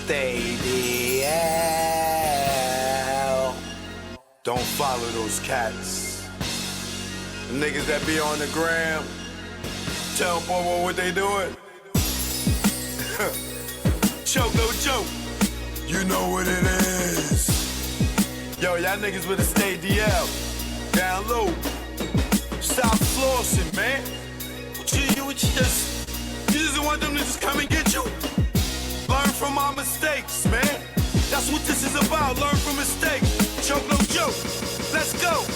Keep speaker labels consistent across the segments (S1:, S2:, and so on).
S1: Stay the hell. Don't follow those cats. The niggas that be on the gram. Tell Bobo what they doing. Choke, no joke. You know what it is. Yo, y'all niggas better stay DL. Down low. Stop flossing, man. You just want them to just come and get you? Learn from our mistakes, man. That's what this is about. Learn from mistakes. Choke, no joke. Let's go.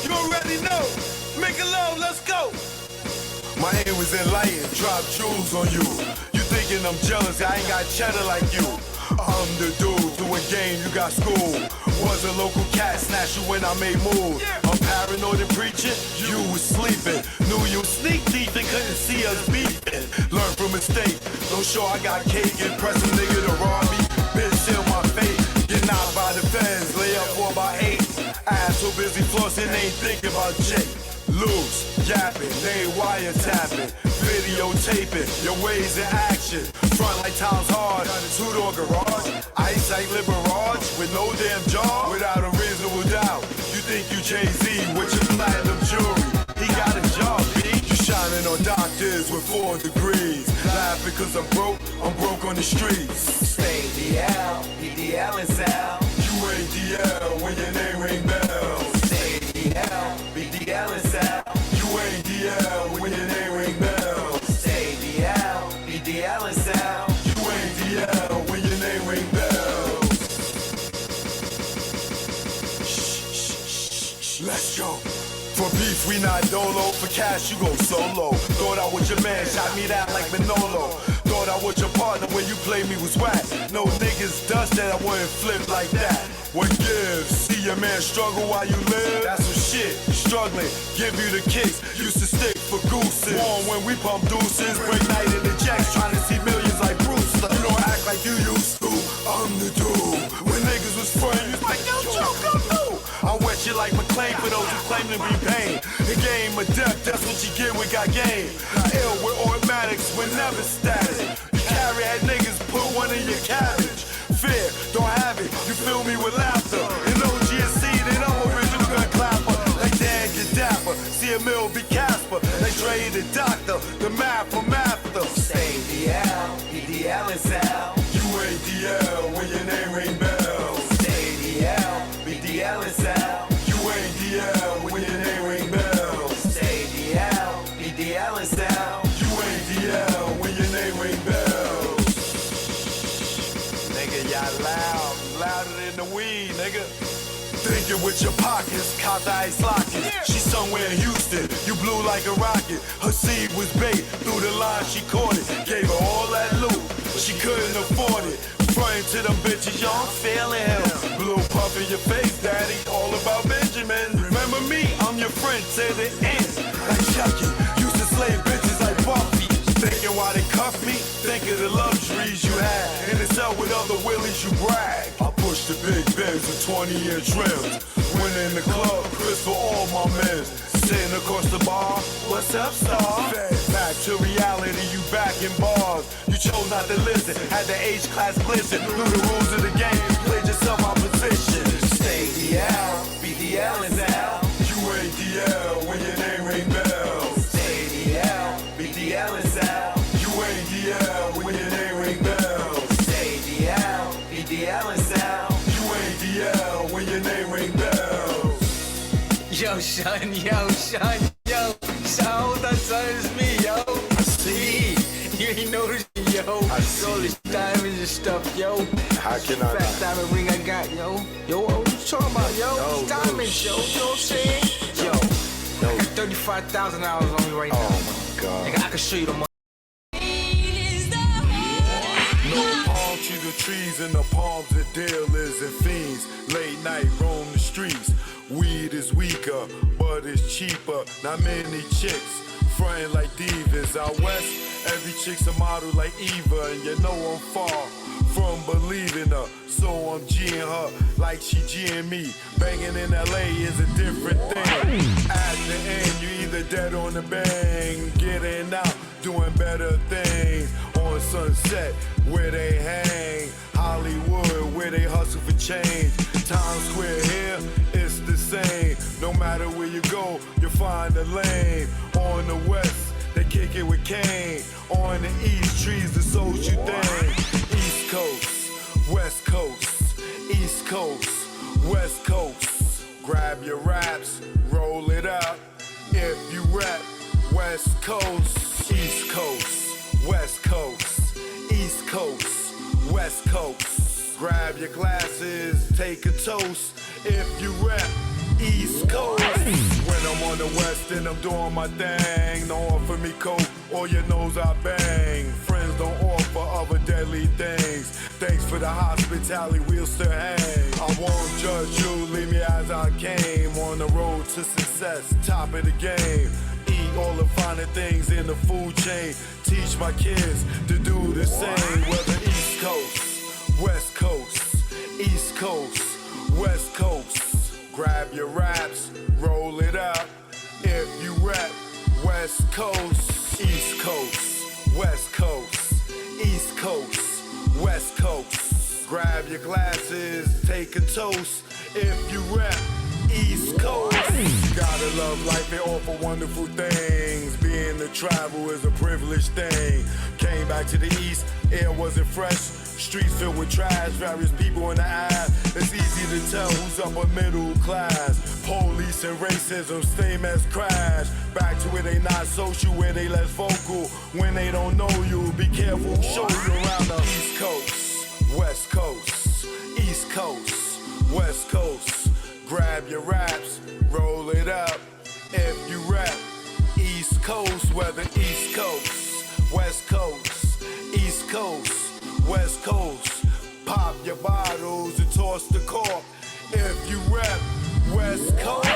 S1: You already know. Make it low. Let's go. My aim was enlightened. Drop jewels on you. You thinking I'm jealous? I ain't got cheddar like you. I'm the dude doing game. You got school. Was a local cat, snatch you when I made moves. I'm paranoid and preaching, you was sleeping. Knew you sneak deep and couldn't see us beefing. Learn from mistake, don't show I got cake. Impress a nigga to rob me, bitch seal my fate. Get knocked by the fans, lay up 4 by 8. Ass so busy flossing, ain't thinking about Jake. Loose, yapping, they ain't wiretapping. Videotaping, your ways in action. Front like times hard, 2-door garage. Ice like Liberage, with no damn jaw. Without a reasonable doubt, you think you Jay-Z with your platinum jewelry. He got a job, B. You shining on doctors with 4 degrees. Laughing cause I'm broke on the streets. Stay DL, BDL and Sal. You ain't DL when your name ring bells. Stay DL, BDL and Sal. You ain't DL when your name ring bells. Stay DL, BDL and Sal. You ain't DL when your name ring bells. Shh, let's go. For beef, we not dolo. For cash, you go solo. Thought I was your man, shot me that like Manolo. Thought I was your partner when you played me was whack. No niggas dust that I wouldn't flip like that. What gives? See your man struggle while you live? That's some shit. Struggling, give you the kicks. Used to stick for gooses. Warm when we pump deuces. Break night in the jacks, trying to see millions like Bruce. You don't act like you used to. I'm the dude. When niggas was friends, you was like, yo, Joe, come through. I wet you like McClain for those who claim to be pain. The game of death, that's what you get, we got game. Ill with automatics, we're never static. You carry head niggas, put one in your cabbage. Fear, don't have it, you fill me with laughter. In OGSC, they know original gun clapper. Like Dan get dapper, see a mill be Casper. They Dre the doctor, the math from after. Stay DL, BDL and Sal. You ain't DL when your name ring bells. Stay DL, BDL and Sal. You ain't DL when your name ring bells. Stay DL, BDL and Sal. You ain't DL when your name ring bells. Nigga, y'all loud, louder than the weed, nigga. Thinking with your pockets, caught the ice locket. She somewhere in Houston, you blew like a rocket. Her seed was bait, through the line she caught it. Gave her all that loot, she couldn't afford it. Frontin' to them bitches, yo, I'm feeling hell. Blue puff in your face, daddy, all about Benjamin. Remember me, I'm your friend to the end. Like Chucky, used to slay bitches like Buffy. Thinking why they cuff me, think of the luxuries you had. In the cell with other willies, you brag. I push the big Benz with 20-inch rims. Went in the club, Chris for all my men. Sitting across the bar, what's up, star? Back to reality, you back in bars. You chose not to listen, had the H-class glisten. Knew the rules of the game, played yourself out position. Stay DL, BDL and Sal. You ain't DL when your name ring bells. Stay DL, BDL and Sal. You ain't DL when your name ring bells. Stay DL, BDL and Sal. You ain't DL when your name ring bells.
S2: Yo, son, yo, that son is me, yo.
S1: I see.
S2: You ain't noticed, yo.
S1: I see.
S2: All this diamonds and stuff, yo.
S1: How can I
S2: Fat
S1: not?
S2: diamond ring I got, yo. Yo, what you talking about, yo?
S1: Yo,
S2: These diamonds, yo. You know what I'm saying? Yo, I got $35,000 on me right now.
S1: Oh my God.
S2: Nigga, I can show you the money.
S1: No palm trees or trees in the palms of dealers and fiends. Late night roam the streets. Weed is weaker, but it's cheaper. Not many chicks frontin' like divas. Out west, every chick's a model like Eva, and you know I'm far from believing her. So I'm G'ing her like she G'ing me. Banging in LA is a different thing. At the end, you either dead on the bang, getting out, doing better things. On Before sunset, where they hang. Hollywood, where they hustle for change. Times Square here, it's the same. No matter where you go, you'll find a lane. On the west, they kick it with Kane. On the east, trees the social thing. East Coast, West Coast, East Coast, West Coast. Grab your raps, roll it up. If you rap, West Coast, East Coast, West Coast, East Coast, West Coast. Grab your glasses, take a toast. If you rap, East Coast. When I'm on the west and I'm doing my thing, don't offer me coke or your nose I bang. Friends don't offer other deadly things. Thanks for the hospitality, we'll still hang. I won't judge you, leave me as I came. On the road to success, top of the game. Eat all the finer things in the food chain. Teach my kids to do the same. Whether East Coast, West Coast, East Coast, West Coast. Grab your raps, roll it up. If you rap, West Coast, East Coast, West Coast, East Coast, West Coast. Grab your glasses, take a toast. If you rap, East Coast. Gotta love life and offer wonderful things. Being to travel is a privileged thing. Came back to the East, air wasn't fresh. Streets filled with trash, various people in the ass. It's easy to tell who's upper middle class. Police and racism, same as crash. Back to where they not social, where they less vocal. When they don't know you, be careful, show you around the East Coast, West Coast, East Coast, West Coast. Grab your raps, roll it up. If you rap, East Coast, whether East Coast, West Coast, East Coast, West Coast. Pop your bottles and toss the cork. If you rap, West Coast.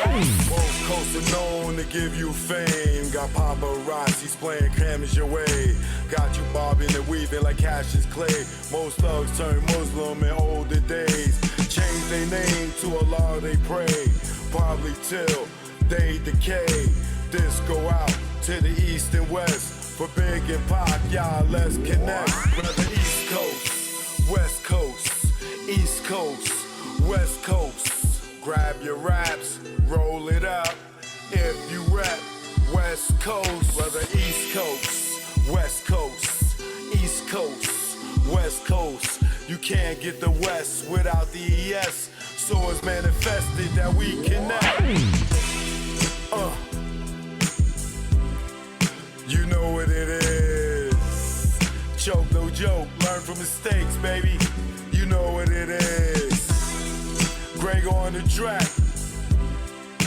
S1: Both coasts are known to give you fame. Got paparazzis playing cameras your way. Got you bobbing and weaving like Cassius Clay. Most thugs turn Muslim in older days. Change their name to Allah they pray. Probably till they decay. This go out to the east and west. For Big and Pac, y'all, let's connect. Whether East Coast, West Coast, East Coast, West Coast. Grab your raps, roll it up. If you rap, West Coast. Whether East Coast, West Coast, East Coast, West Coast. You can't get the West without the ES. So it's manifested that we connect. You know what it is. Choke, no joke. Learn from mistakes, baby. You know what it is. Greg on the track.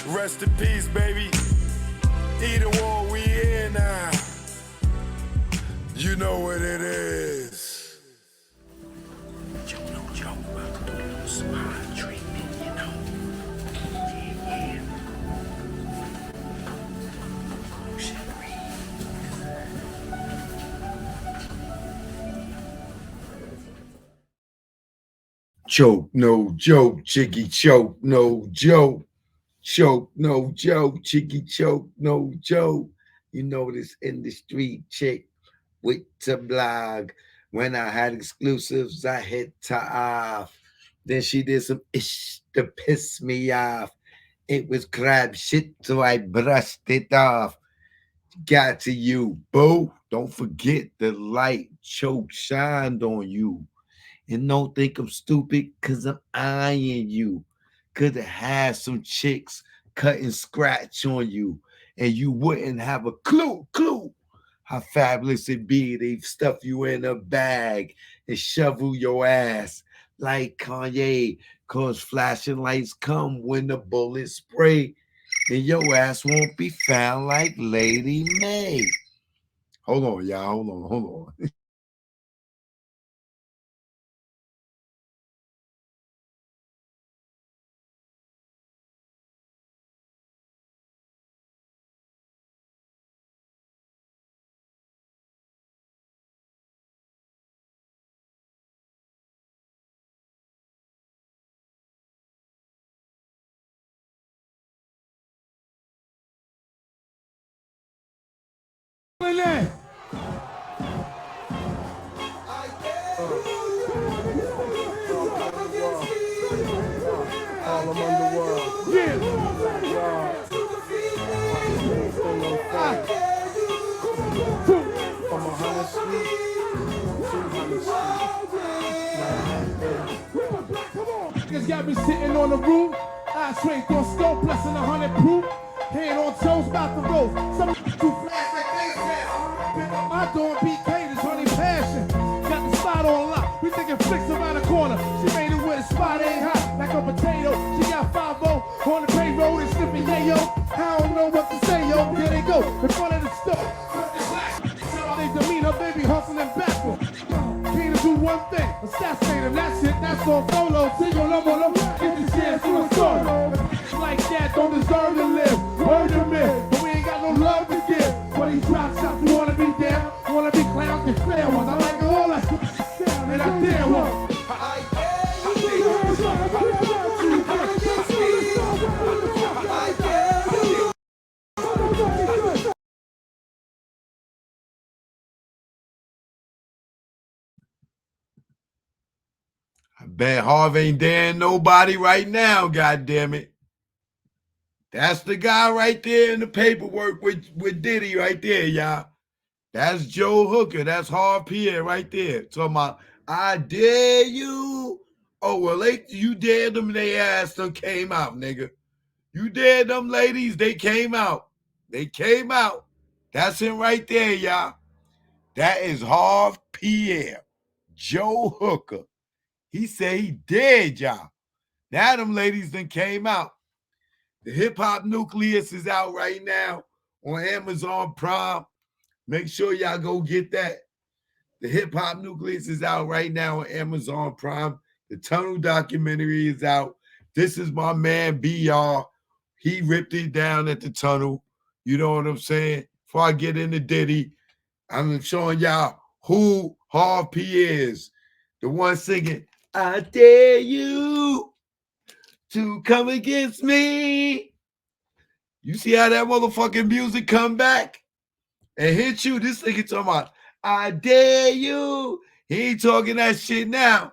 S1: Rest in peace, baby. Either war, we here now. You know what it is.
S3: Joe, no joke. About to do a little smile treatment, you know. Yeah. Oh, shit.
S4: Choke, no joke, chicky choke, no joke. Choke, no joke, chicky choke, no joke. You know this industry chick with the blog. When I had exclusives, I hit her off. Then she did some ish to piss me off. It was crab shit, so I brushed it off. Got to you, boo. Don't forget the light choke shined on you. And don't think I'm stupid because I'm eyeing you. Could have had some chicks cut and scratch on you, and you wouldn't have a clue how fabulous it be. They stuff you in a bag and shovel your ass like Kanye, cause flashing lights come when the bullets spray, and your ass won't be found like Lady May. Hold on, y'all. Hold on.
S3: Street, 200 Street.
S5: Niggas got me sitting on the roof. I straight through a scope, less than 100 proof. Hand on toes, about to roll. Some too fast like they said. My door BK, this honey passion. Got the spot on lock. We thinking flicks around the corner. She made it where the spot ain't hot, like a potato. She got 5-0 on the payroll and sniffing yayo. I don't know what to say, yo. Here they go, in front of the store. They demean her baby hustling backwards. Came to do one thing, assassinate him. That's it, that's all solo. Single number, get the chance to a story. Like that, don't deserve to live. Word to me, but we ain't got no love to give. But these drop shots, you wanna be there, wanna be clowns and fair ones. I like all that sound and I dare one.
S4: I bet Harv ain't daring nobody right now, goddammit. That's the guy right there in the paperwork with Diddy right there, y'all. That's Joe Hooker. That's Harv Pierre right there. Talking about, I dare you. Oh, well, you dared them, they ass done came out, nigga. You dared them ladies, they came out. They came out. That's him right there, y'all. That is Harv Pierre. Joe Hooker. He said he dared y'all. Now them ladies done came out. The Hip Hop Nucleus is out right now on Amazon Prime. Make sure y'all go get that. The Hip Hop Nucleus is out right now on Amazon Prime. The Tunnel documentary is out. This is my man BR. He ripped it down at the Tunnel. You know what I'm saying? Before I get into Diddy, I'm showing y'all who Harv P is. The one singing, I dare you to come against me. You see how that motherfucking music come back and hit you? This nigga talking about, I dare you. He ain't talking that shit now.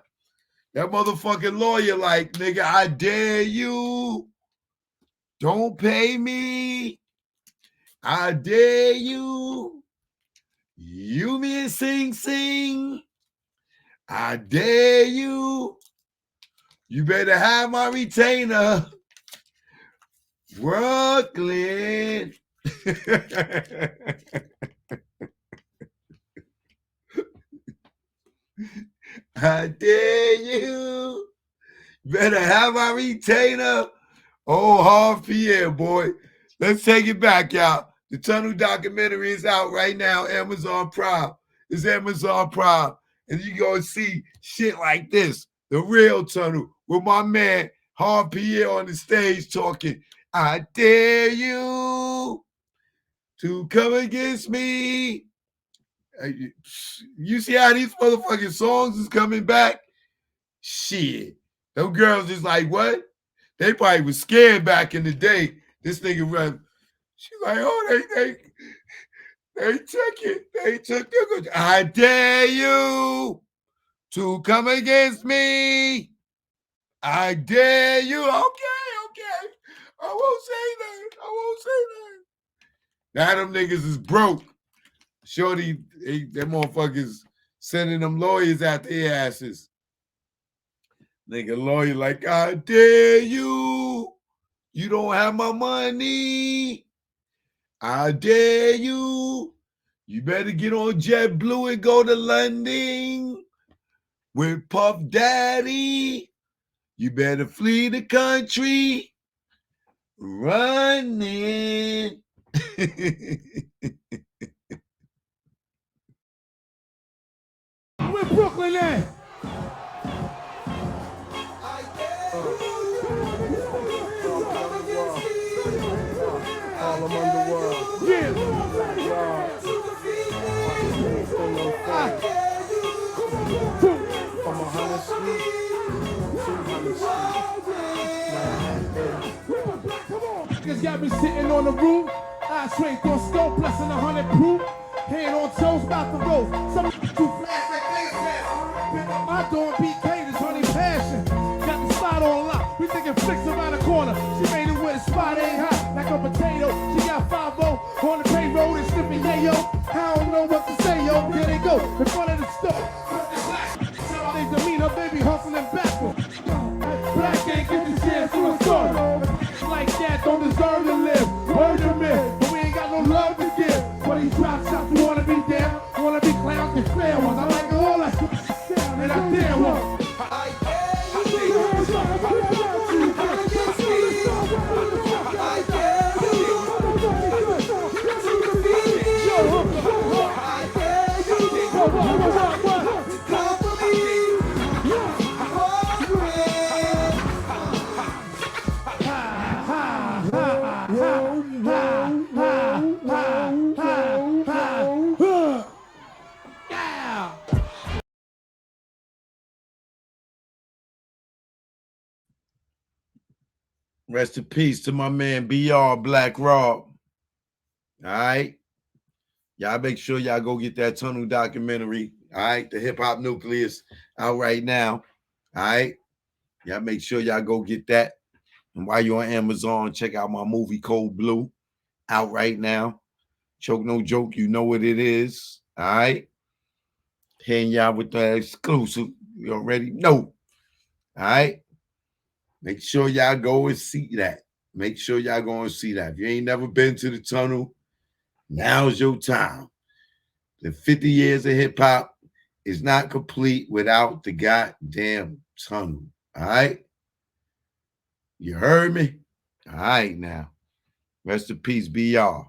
S4: That motherfucking lawyer like, nigga, I dare you. Don't pay me. I dare you. You me and sing. I dare you. You better have my retainer. Brooklyn. I dare you. Better have my retainer. Oh, Harv Pierre, boy. Let's take it back, y'all. The Tunnel documentary is out right now. Amazon Prime. It's Amazon Prime. And you go see shit like this. The real Tunnel with my man Harv Pierre on the stage talking. I dare you to come against me. You see how these motherfucking songs is coming back? Shit. Them girls is like, what? They probably was scared back in the day. This nigga run. She's like, oh, they took it. They took it. I dare you to come against me. I dare you. Okay. I won't say that. Now them niggas is broke. Shorty, them motherfuckers sending them lawyers out their asses. Nigga lawyer like, I dare you. You don't have my money. I dare you. You better get on JetBlue and go to London with Puff Daddy. You better flee the country. Running.
S5: Where Brooklyn at?
S3: All I'm underworld.
S5: Yeah.
S3: From 100 Street, 200 Street.
S5: Niggas got me sitting on the roof. I straight through a scope, less than 100 proof. Hand on toes, about to roll. Some too fast like they said. My door BK, this honey passion. Got the spot on lock. We thinking flicks around the corner. She made it where the spot ain't hot, like a potato. She got 5-0 on the payroll and tripping, yeah, yo. I don't know what to say, yo. Here they go, in front of the store. They demeanor, baby, hustling backwards. Black ain't get the chance to a story. Like that don't deserve to live. Word to me, but we ain't got no love to give. But these drop shots who wanna be down, wanna be clowns and fair ones. I like all that, and I dare one.
S4: Rest in peace to my man BR Black Rob. All right. Y'all make sure y'all go get that Tunnel documentary. All right. The Hip Hop Nucleus out right now. All right. Y'all make sure y'all go get that. And while you're on Amazon, check out my movie Cold Blue out right now. Choke No Joke, you know what it is. All right. Hitting y'all with the exclusive. You already know. All right. Make sure y'all go and see that. Make sure y'all go and see that. If you ain't never been to the Tunnel, now's your time. The 50 years of hip hop is not complete without the goddamn Tunnel. All right? You heard me? All right now. Rest in peace, BR.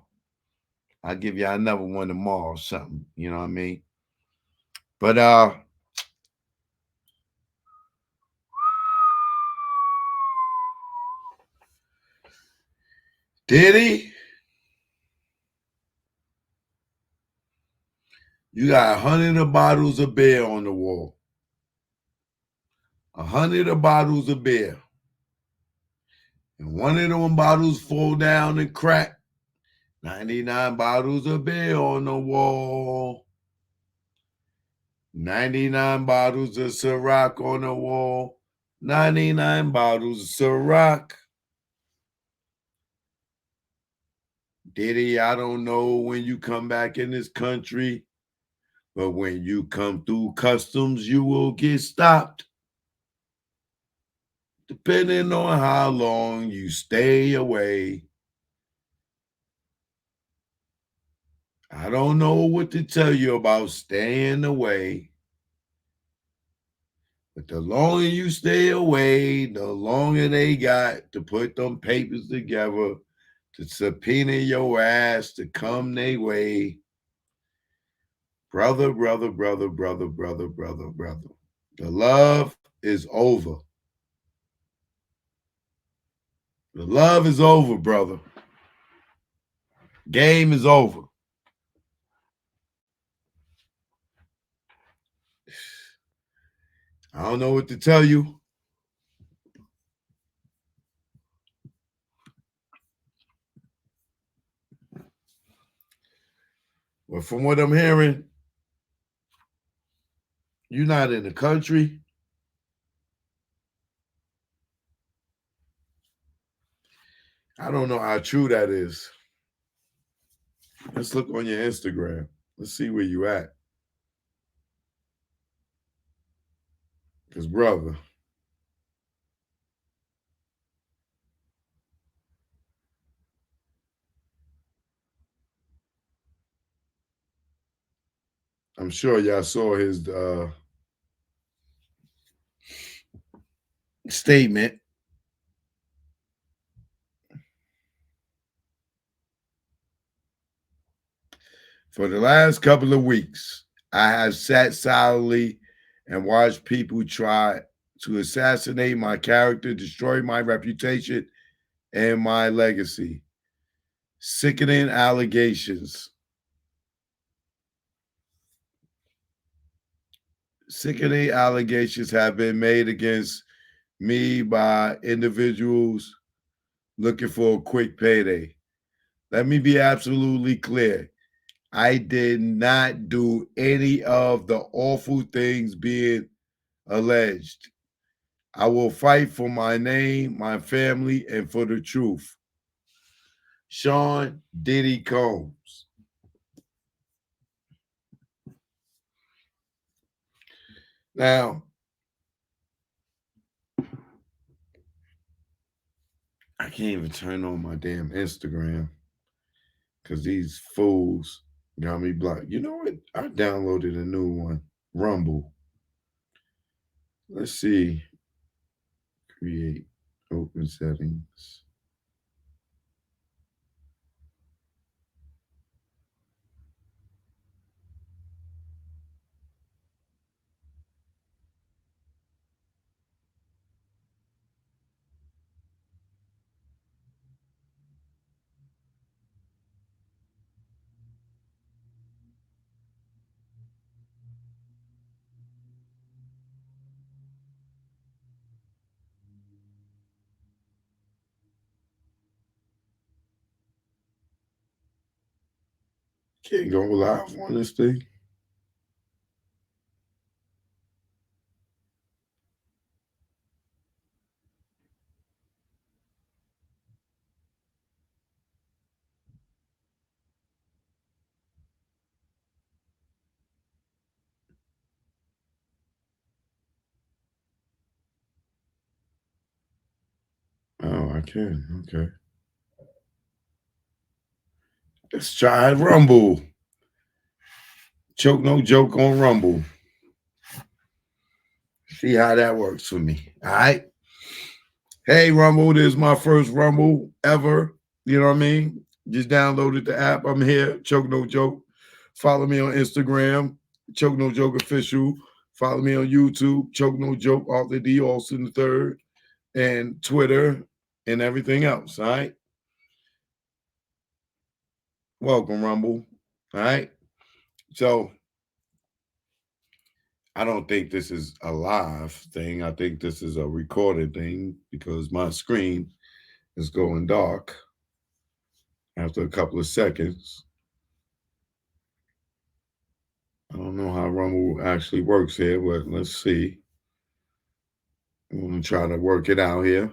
S4: I'll give y'all another one tomorrow or something. You know what I mean? But Diddy, you got 100 of bottles of beer on the wall. 100 of bottles of beer. And one of them bottles fall down and crack. 99 bottles of beer on the wall. 99 bottles of Ciroc on the wall. 99 bottles of Ciroc. Diddy, I don't know when you come back in this country, but when you come through customs, you will get stopped. Depending on how long you stay away. I don't know what to tell you about staying away. But the longer you stay away, the longer they got to put them papers together to subpoena your ass to come their way. Brother, brother, brother, brother, brother, brother, brother. The love is over. The love is over, brother. Game is over. I don't know what to tell you. But from what I'm hearing, you're not in the country. I don't know how true that is. Let's look on your Instagram. Let's see where you at. Because, brother, I'm sure y'all saw his statement. For the last couple of weeks, I have sat silently and watched people try to assassinate my character, destroy my reputation, and my legacy. Sickening allegations. Sickening allegations have been made against me by individuals looking for a quick payday. Let me be absolutely clear. I did not do any of the awful things being alleged. I will fight for my name, my family, and for the truth. Sean Diddy Combs. Now, I can't even turn on my damn Instagram because these fools got me blocked. You know what? I downloaded a new one, Rumble. Let's see. Create open settings. Can't go live on this thing. Oh, I can. Okay. Let's try Rumble. Choke no joke on Rumble. See how that works for me. All right. Hey, Rumble, this is my first Rumble ever. You know what I mean? Just downloaded the app. I'm here. Choke no joke. Follow me on Instagram, Choke no joke official. Follow me on YouTube, Choke no joke, Arthur D. Austin the third, and Twitter and everything else. All right. Welcome, Rumble. All right. So I don't think this is a live thing. I think this is a recorded thing because my screen is going dark after a couple of seconds. I don't know how Rumble actually works here, but let's see. I'm gonna try to work it out here.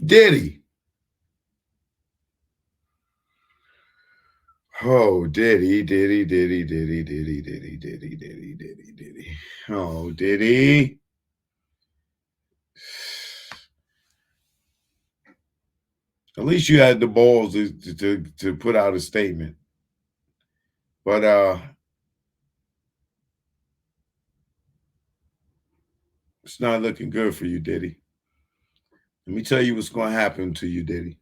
S4: Diddy. Oh, Diddy. Oh, Diddy. At least you had the balls to put out a statement. But it's not looking good for you, Diddy. Let me tell you what's going to happen to you, Diddy.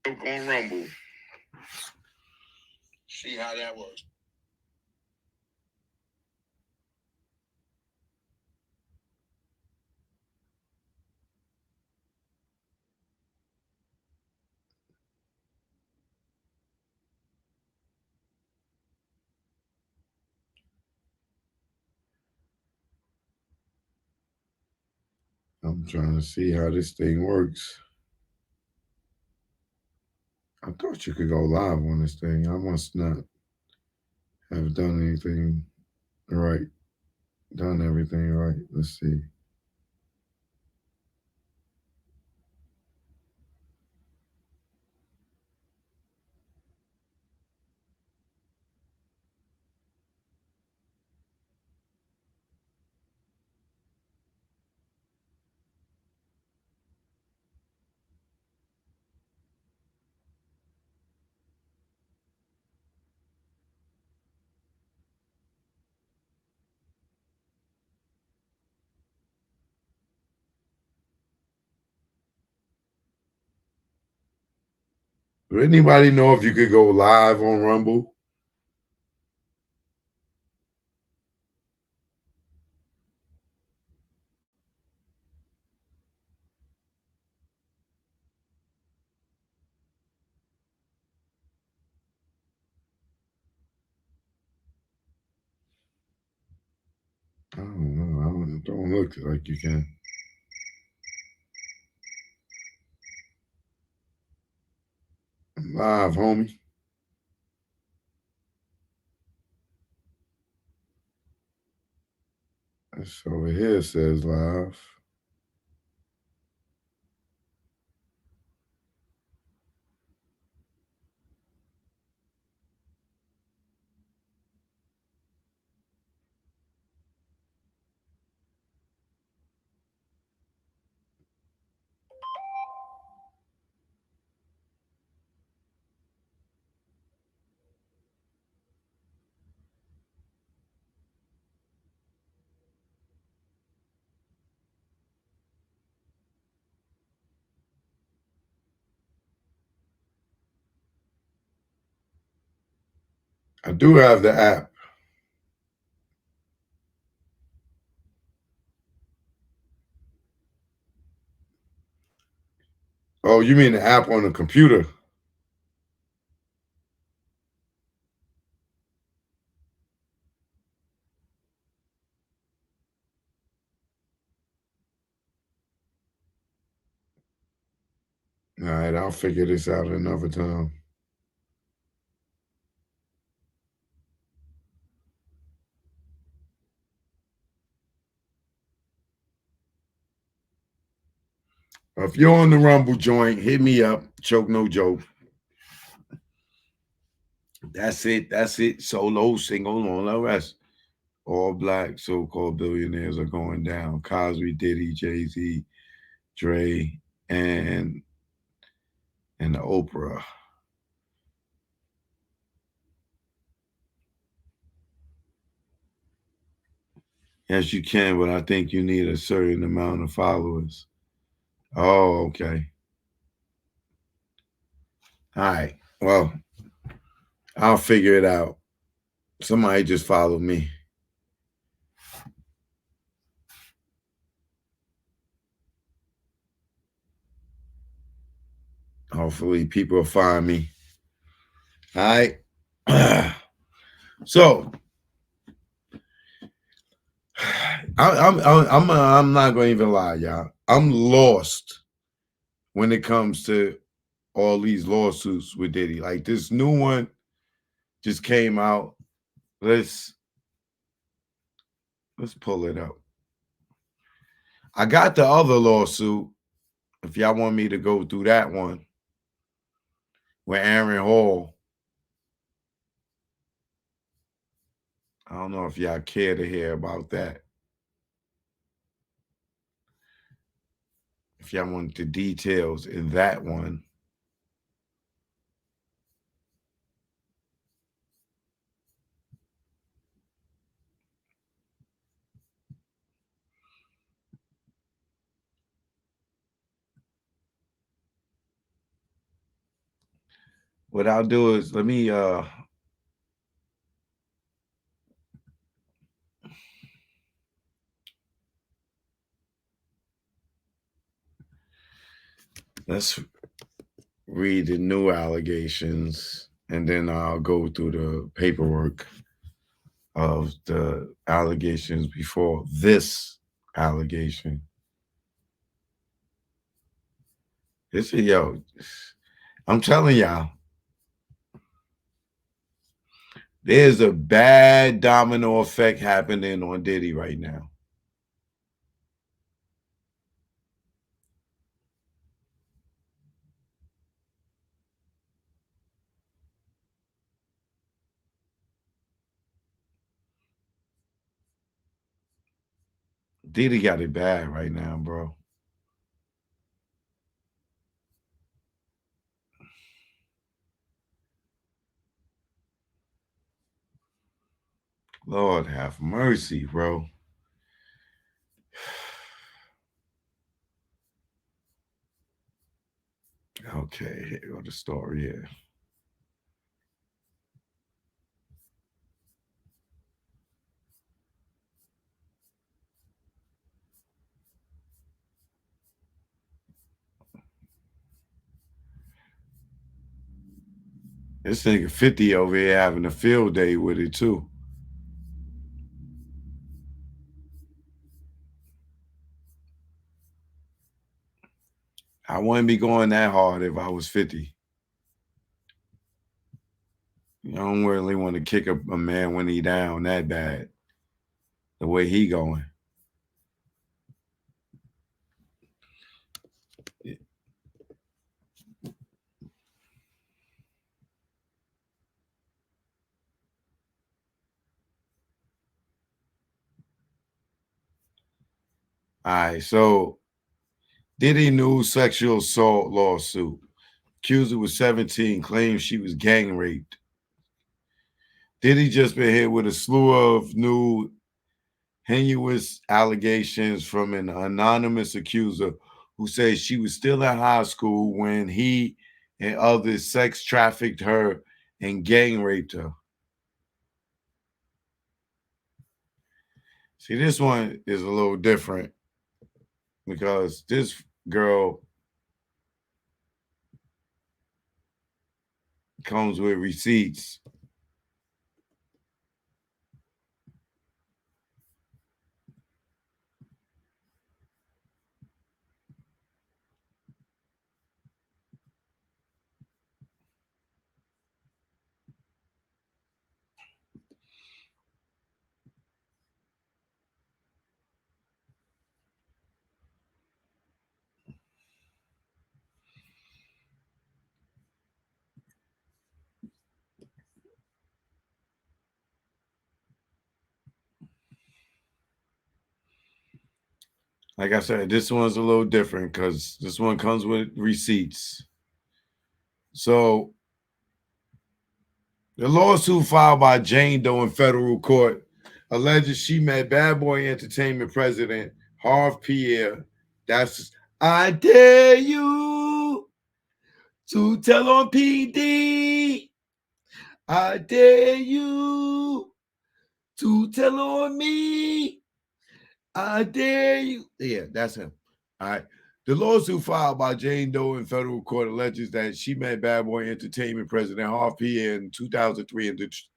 S4: On Rumble. See how that works. I'm trying to see how this thing works. I thought you could go live on this thing. I must not have done anything right. Done everything right. Let's see. Does anybody know if you could go live on Rumble? I don't know. I don't look like you can. I'm live, homie. This over here says live. I do have the app. Oh, you mean the app on the computer? All right, I'll figure this out another time. If you're on the Rumble joint, hit me up. Choke no joke. That's it. That's it. Solo, single, all the rest. All black so-called billionaires are going down. Cosby, Diddy, Jay-Z, Dre, and the Oprah. Yes, you can, but I think you need a certain amount of followers. Oh, okay. All right. Well, I'll figure it out. Somebody just follow me. Hopefully, people will find me. All right. So, I'm not going to even lie, y'all. I'm lost when it comes to all these lawsuits with Diddy. Like this new one just came out. Let's pull it up. I got the other lawsuit. If y'all want me to go through that one with Aaron Hall, I don't know if y'all care to hear about that. If y'all want the details in that one. What I'll do is let me let's read the new allegations and then I'll go through the paperwork of the allegations before this allegation. This is, yo, I'm telling y'all, there's a bad domino effect happening on Diddy right now. Diddy got it bad right now, bro. Lord have mercy, bro. Okay, here go the story here. This nigga 50 over here having a field day with it too. I wouldn't be going that hard if I was 50. You don't really want to kick a man when he down that bad. The way he going. All right, so Diddy new sexual assault lawsuit. Accuser was 17, claims she was gang raped. Diddy just been hit with a slew of new heinous allegations from an anonymous accuser who says she was still in high school when he and others sex trafficked her and gang raped her. See, this one is a little different because this girl comes with receipts. Like I said, this one's a little different because this one comes with receipts. So the lawsuit filed by Jane Doe in federal court alleges she met Bad Boy Entertainment president Harv Pierre. That's I dare you to tell on PD. I dare you to tell on me. I dare you. Yeah, that's him. All right. The lawsuit filed by Jane Doe in federal court alleges that she met Bad Boy Entertainment president Harv Pierre in 2003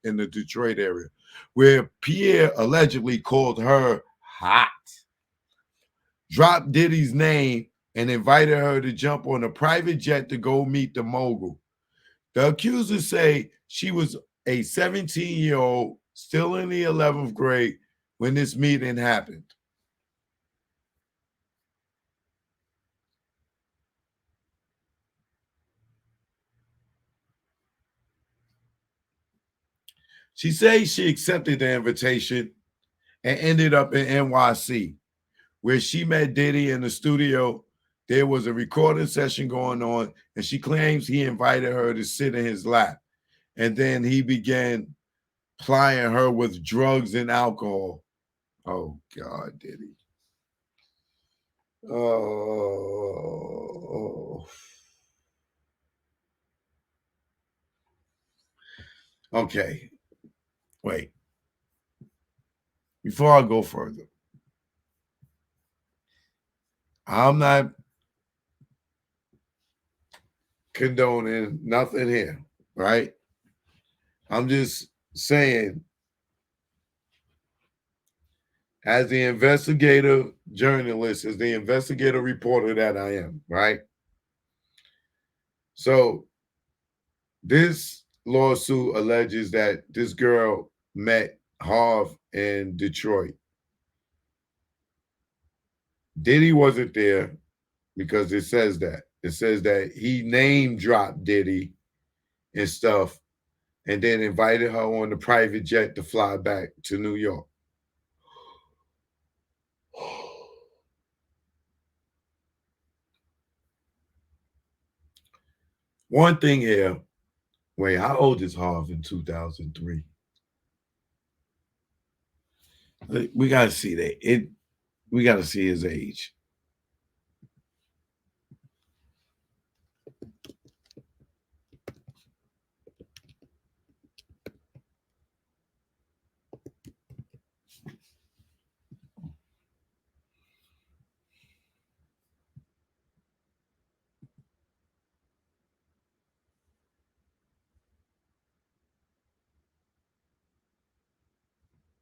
S4: in the Detroit area, where Pierre allegedly called her hot, dropped Diddy's name, and invited her to jump on a private jet to go meet the mogul. The accusers say she was a 17-year-old, still in the 11th grade, when this meeting happened. She says she accepted the invitation and ended up in NYC, where she met Diddy in the studio. There was a recording session going on, and she claims he invited her to sit in his lap. And then he began plying her with drugs and alcohol. Oh, God, Diddy. Oh. Okay. Wait. Before I go further, I'm not condoning nothing here, right? I'm just saying, as the investigative journalist, as the investigative reporter that I am, right? So this lawsuit alleges that this girl met Harv in Detroit. Diddy wasn't there because it says that. It says that he name dropped Diddy and stuff and then invited her on the private jet to fly back to New York. One thing here, wait, how old is Harv in 2003? We got to see that. We got to see his age.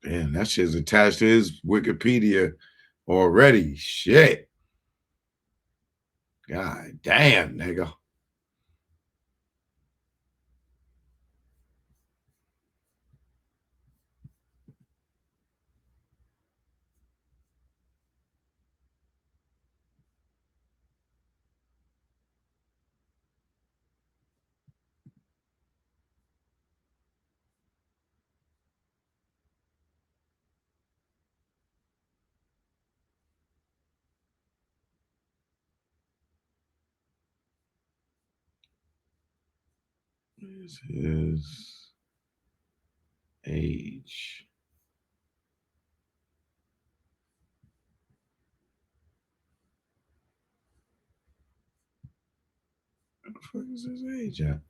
S4: Man, that shit's attached to his Wikipedia already. Shit. God damn, nigga. Is his age? What the fuck is his age at?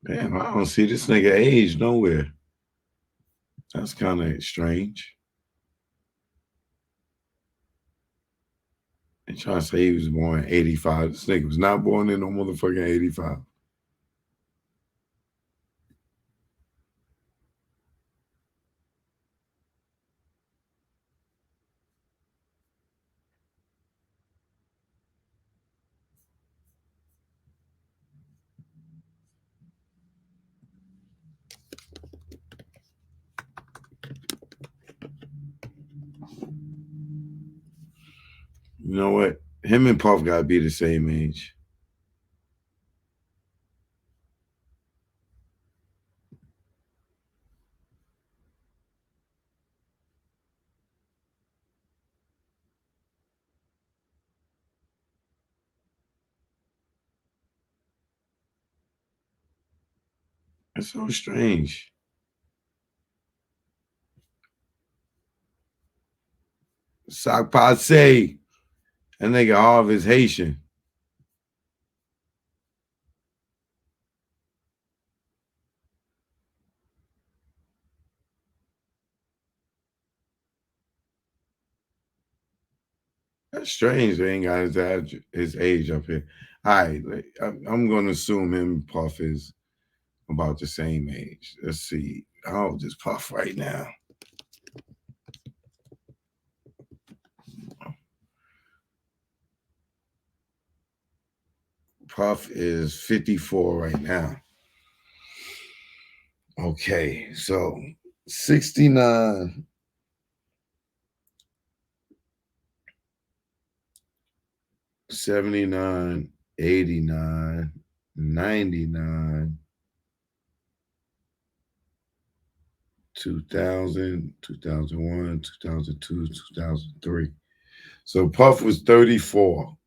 S4: Damn, I don't see this nigga age nowhere. That's kind of strange. They trying to say he was born in 85. This nigga was not born in no motherfucking 85. You know what? Him and Puff gotta be the same age. It's so strange. Sock Passe. That nigga Harv is Haitian. That's strange. They ain't got his age up here. All right, I'm going to assume him and Puff is about the same age. Let's see. I'll just Puff right now. Puff is 54 right now. Okay, so 69. 79, 89, 99, 2000, 2001, 2002, 2003. So Puff was 34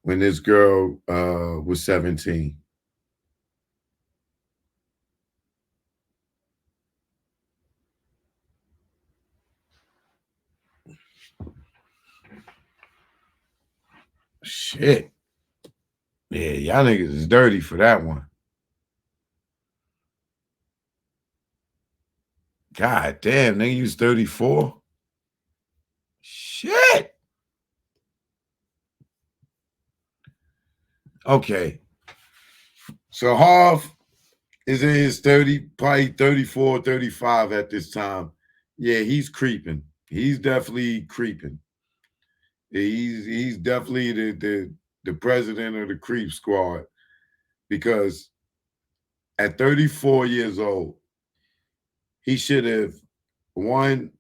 S4: when this girl was 17. Shit. Yeah, y'all niggas is dirty for that one. God damn, nigga, you was 34? Shit. Okay. So Harv is in his 30, probably 34, 35 at this time. Yeah, he's creeping. He's definitely creeping. He's definitely the president of the creep squad, because at 34 years old, he should have, one,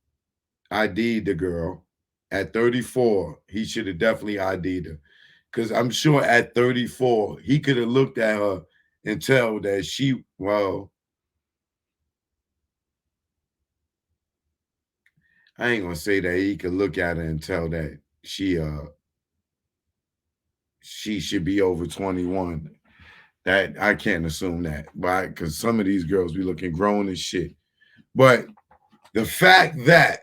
S4: ID'd the girl. At 34, he should have definitely ID'd her. Because I'm sure at 34, he could have looked at her and tell that she, well, I ain't gonna say that he could look at her and tell that she should be over 21. That I can't assume that, but because some of these girls be looking grown as shit. But the fact that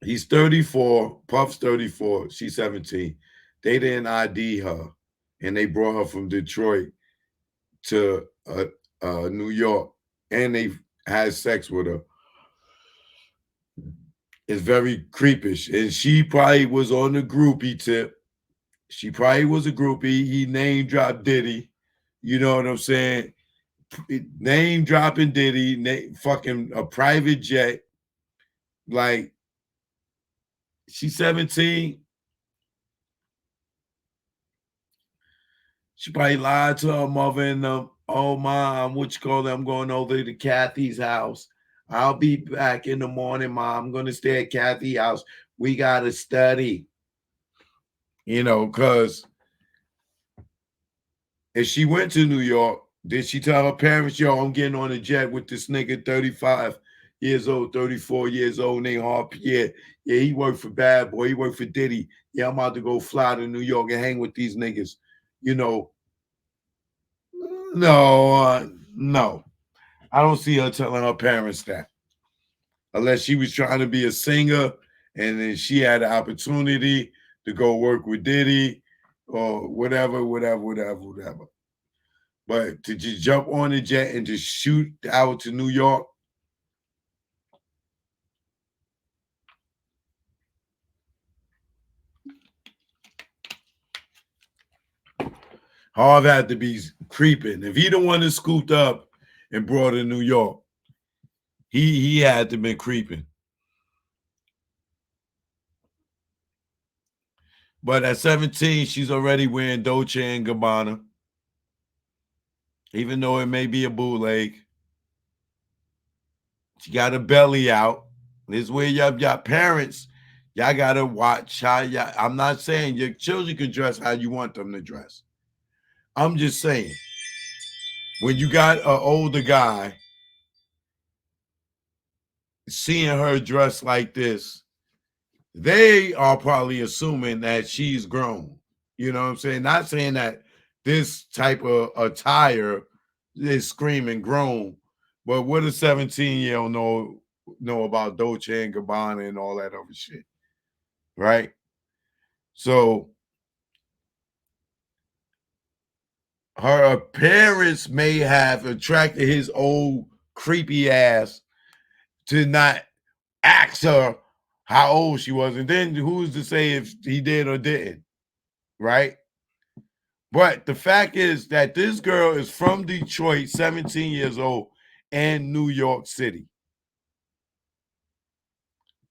S4: he's 34, Puff's 34, she's 17, they didn't ID her, and they brought her from Detroit to New York, and they had sex with her. It's very creepish, and she probably was on the groupie tip. She probably was a groupie. He name dropped Diddy. You know what I'm saying? Name dropping Diddy, fucking a private jet. Like, she's 17. She probably lied to her mother and them. Oh, mom, what you call it? I'm going over to Kathy's house. I'll be back in the morning, mom. I'm going to stay at Kathy's house. We got to study. You know, because if she went to New York, did she tell her parents, yo, I'm getting on a jet with this nigga 35 years old, 34 years old, named Harv Pierre. Yeah, he worked for Bad Boy. He worked for Diddy. Yeah, I'm about to go fly to New York and hang with these niggas. You know, no. I don't see her telling her parents that. Unless she was trying to be a singer and then she had the opportunity to go work with Diddy or whatever. But to just jump on the jet and just shoot out to New York, Harv had to be creeping. If he the one that scooped up and brought to New York, he had to been creeping. But at 17, she's already wearing Dolce and Gabbana, even though it may be a bootleg. She got her belly out. This is where y'all parents, y'all gotta watch how y'all. I'm not saying your children can dress how you want them to dress. I'm just saying, when you got an older guy seeing her dressed like this, they are probably assuming that she's grown. You know what I'm saying? Not saying that this type of attire is screaming grown, but what does 17-year-old know about Dolce and Gabbana and all that other shit? Right? So her appearance may have attracted his old creepy ass to not ask her how old she was. And then who's to say if he did or didn't? Right? But the fact is that this girl is from Detroit, 17 years old, and New York City.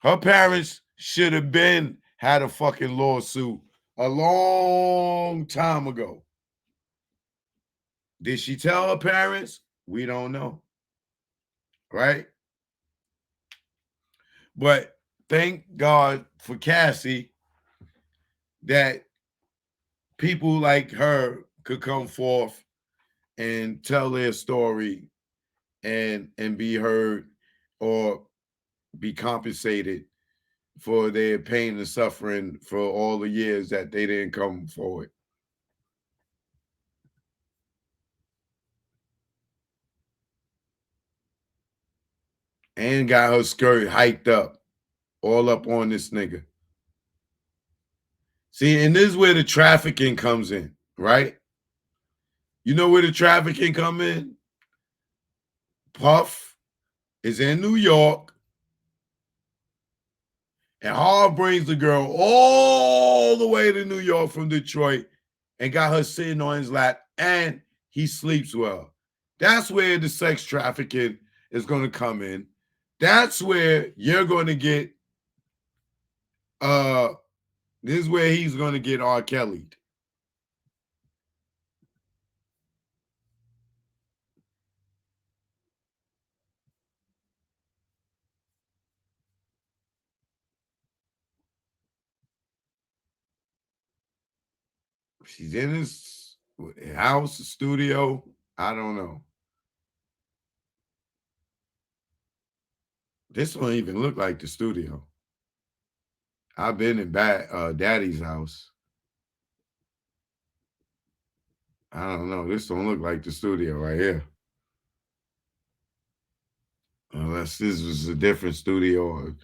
S4: Her parents should have been had a fucking lawsuit a long time ago. Did she tell her parents? We don't know. Right? But thank God for Cassie that people like her could come forth and tell their story and be heard or be compensated for their pain and suffering for all the years that they didn't come forward. And got her skirt hiked up, all up on this nigga. See, and this is where the trafficking comes in, right? You know where the trafficking come in? Puff is in New York, and Harv brings the girl all the way to New York from Detroit and got her sitting on his lap, and he sleeps well. That's where the sex trafficking is going to come in. That's where you're going to get, this is where he's going to get R. Kelly'd. She's in his house, studio. I don't know. This don't even look like the studio. I've been in Daddy's house. I don't know. This don't look like the studio right here. Unless this was a different studio or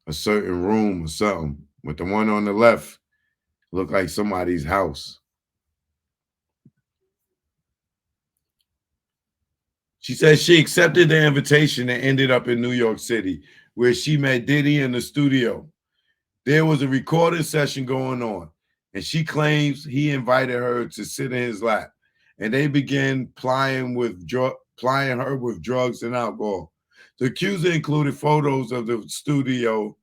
S4: a certain room or something. But the one on the left looked like somebody's house. She said she accepted the invitation and ended up in New York City, where she met Diddy in the studio. There was a recording session going on, and she claims he invited her to sit in his lap, and they began plying her with drugs and alcohol. The accuser included photos of the studio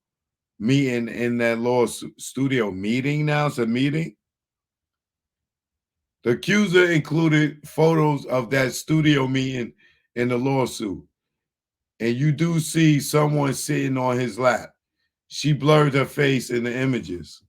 S4: meeting in that lawsuit. Studio meeting now? It's a meeting? The accuser included photos of that studio meeting in the lawsuit. And you do see someone sitting on his lap. She blurred her face in the images.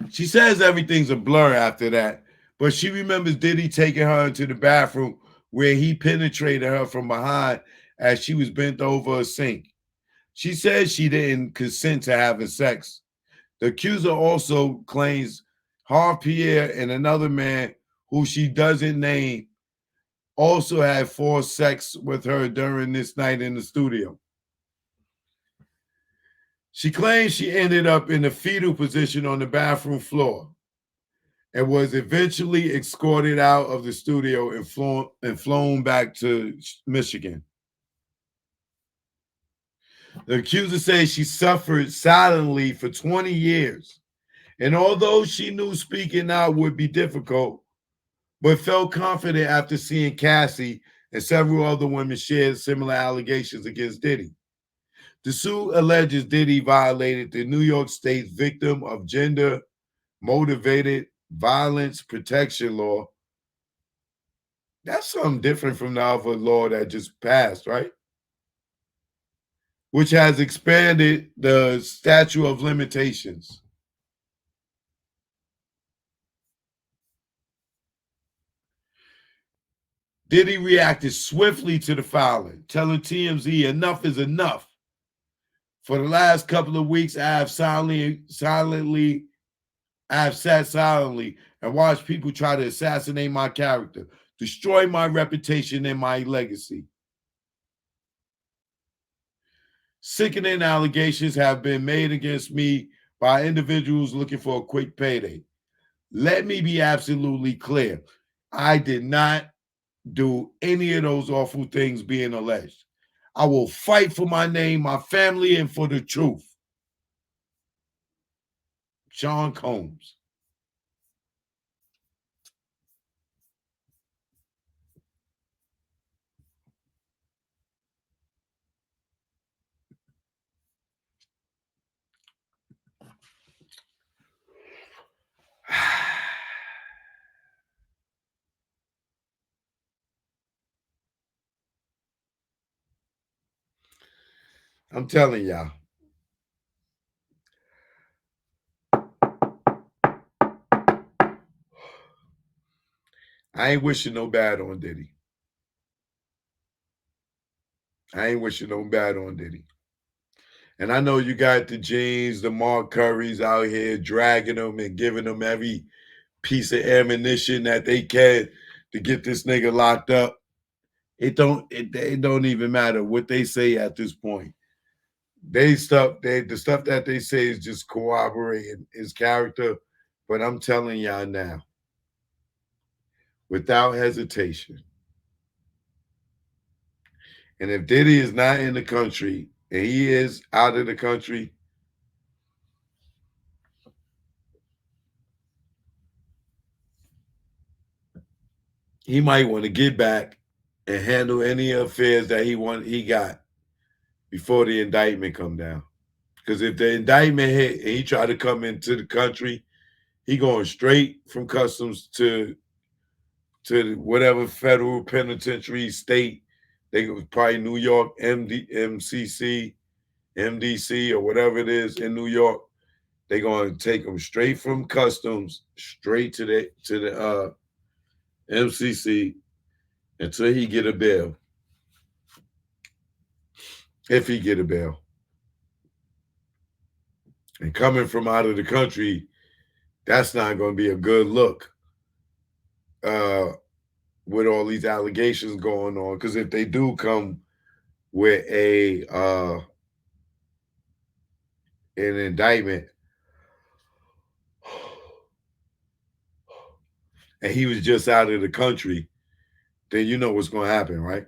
S4: She says everything's a blur after that, but she remembers Diddy taking her into the bathroom where he penetrated her from behind as she was bent over a sink. She says she didn't consent to having sex. The accuser also claims Harv Pierre and another man who she doesn't name also had forced sex with her during this night in the studio. She claims she ended up in a fetal position on the bathroom floor and was eventually escorted out of the studio and flown back to Michigan. The accuser says she suffered silently for 20 years. And although she knew speaking out would be difficult, but felt confident after seeing Cassie and several other women share similar allegations against Diddy. The suit alleges Diddy violated the New York State's Victim of Gender Motivated Violence Protection Law. That's something different from the other law that just passed, right? Which has expanded the statute of limitations. Diddy reacted swiftly to the filing, telling TMZ enough is enough. For the last couple of weeks, I have sat silently and watched people try to assassinate my character, destroy my reputation and my legacy. Sickening allegations have been made against me by individuals looking for a quick payday. Let me be absolutely clear. I did not do any of those awful things being alleged. I will fight for my name, my family, and for the truth. Sean Combs. I'm telling y'all. I ain't wishing no bad on Diddy. I ain't wishing no bad on Diddy. And I know you got the Jeans, the Mark Currys out here dragging them and giving them every piece of ammunition that they can to get this nigga locked up. It don't even matter what they say at this point. The stuff that they say is just corroborating his character. But I'm telling y'all now, without hesitation, and if Diddy is not in the country and he is out of the country, he might want to get back and handle any affairs that he got before the indictment come down. Because if the indictment hit and he try to come into the country, he going straight from customs to whatever federal penitentiary state. They go probably New York, MCC, MDC, or whatever it is in New York. They're going to take him straight from customs straight to the MCC until he get a bail. If he get a bail. And coming from out of the country, that's not going to be a good look with all these allegations going on. Because if they do come with an indictment, and he was just out of the country, then you know what's going to happen, right?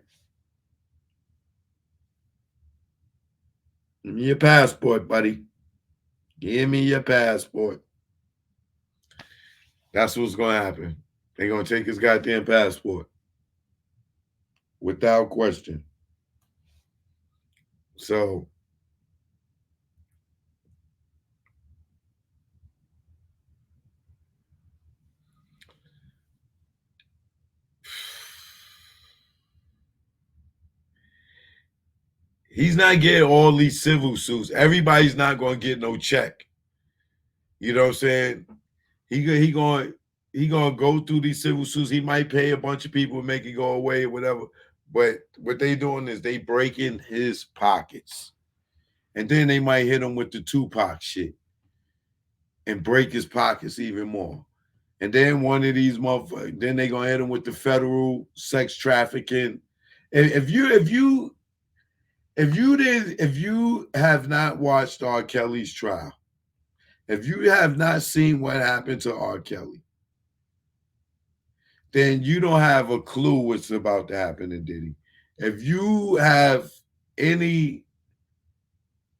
S4: Give me your passport, buddy. Give me your passport. That's what's going to happen. They're going to take his goddamn passport. Without question. So, he's not getting all these civil suits. Everybody's not going to get no check. You know what I'm saying? He going to go through these civil suits. He might pay a bunch of people, make it go away or whatever. But what they doing is they breaking his pockets. And then they might hit him with the Tupac shit and break his pockets even more. And then one of these motherfuckers, then they going to hit him with the federal sex trafficking. If you If you have not watched R. Kelly's trial, if you have not seen what happened to R. Kelly, then you don't have a clue what's about to happen to Diddy. If you have any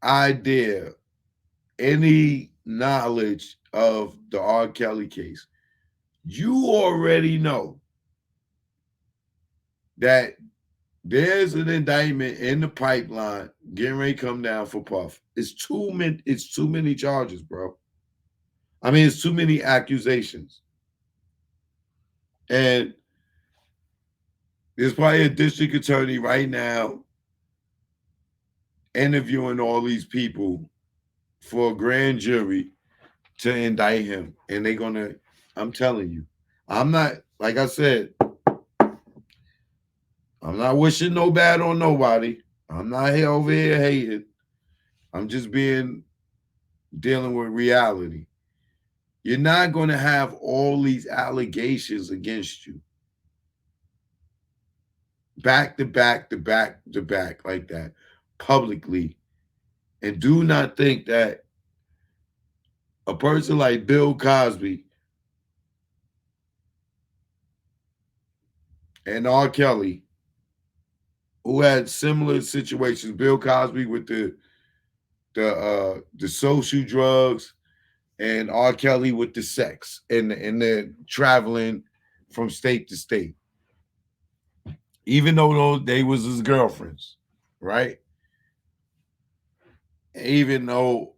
S4: idea, any knowledge of the R. Kelly case, you already know that there's an indictment in the pipeline getting ready to come down for Puff. It's too many charges, bro. I mean, it's too many accusations. And there's probably a district attorney right now interviewing all these people for a grand jury to indict him. And they're going to, I'm telling you, I'm not, like I said, I'm not wishing no bad on nobody. I'm not here over here hating. I'm just dealing with reality. You're not going to have all these allegations against you back to back to back to back like that publicly. And do not think that a person like Bill Cosby and R. Kelly, who had similar situations, Bill Cosby with the social drugs, and R. Kelly with the sex and the traveling from state to state, even though they was his girlfriends, right? Even though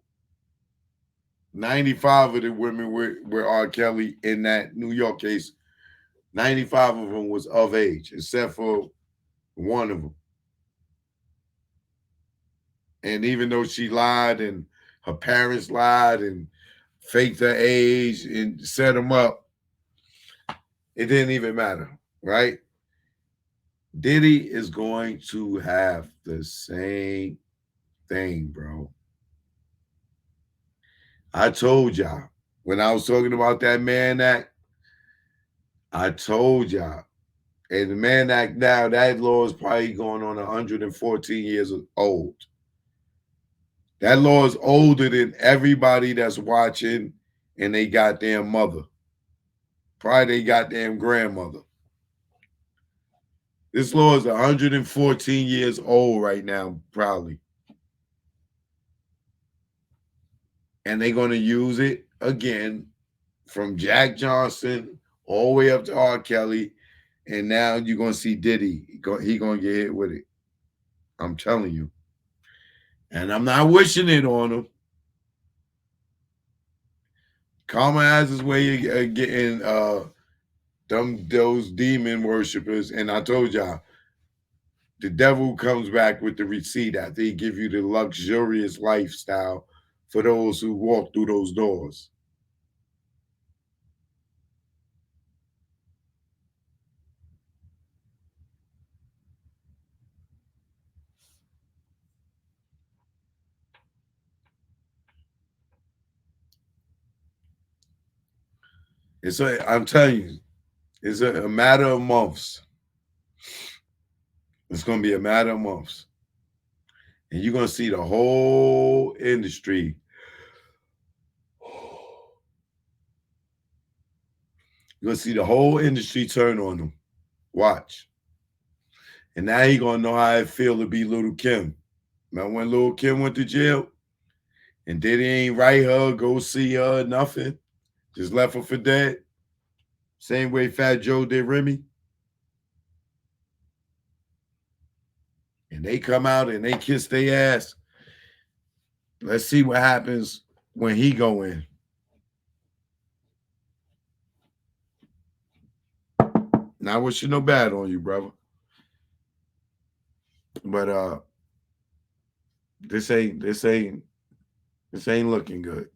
S4: 95 of the women were R. Kelly in that New York case, 95 of them was of age, except for one of them. And even though she lied and her parents lied and faked her age and set them up, it didn't even matter, right? Diddy is going to have the same thing, bro. I told y'all when I was talking about that Mann Act, I told y'all. And the Mann Act now, that law is probably going on 114 years old. That law is older than everybody that's watching and they goddamn mother. Probably they goddamn grandmother. This law is 114 years old right now, probably. And they're going to use it again from Jack Johnson all the way up to R. Kelly. And now you're going to see Diddy. He going to get hit with it. I'm telling you. And I'm not wishing it on him. Karma has his way of getting those demon worshipers. And I told y'all, the devil comes back with the receipt after he give you the luxurious lifestyle for those who walk through those doors. I'm telling you, it's a matter of months. It's going to be a matter of months. And you're going to see the whole industry. You're going to see the whole industry turn on him. Watch. And now he's going to know how it feel to be Little Kim. Remember when Little Kim went to jail? And Diddy ain't write her, go see her, nothing. Just left her for dead. Same way Fat Joe did Remy. And they come out and they kiss their ass. Let's see what happens when he go in. Not wishing no bad on you, brother. But this ain't looking good.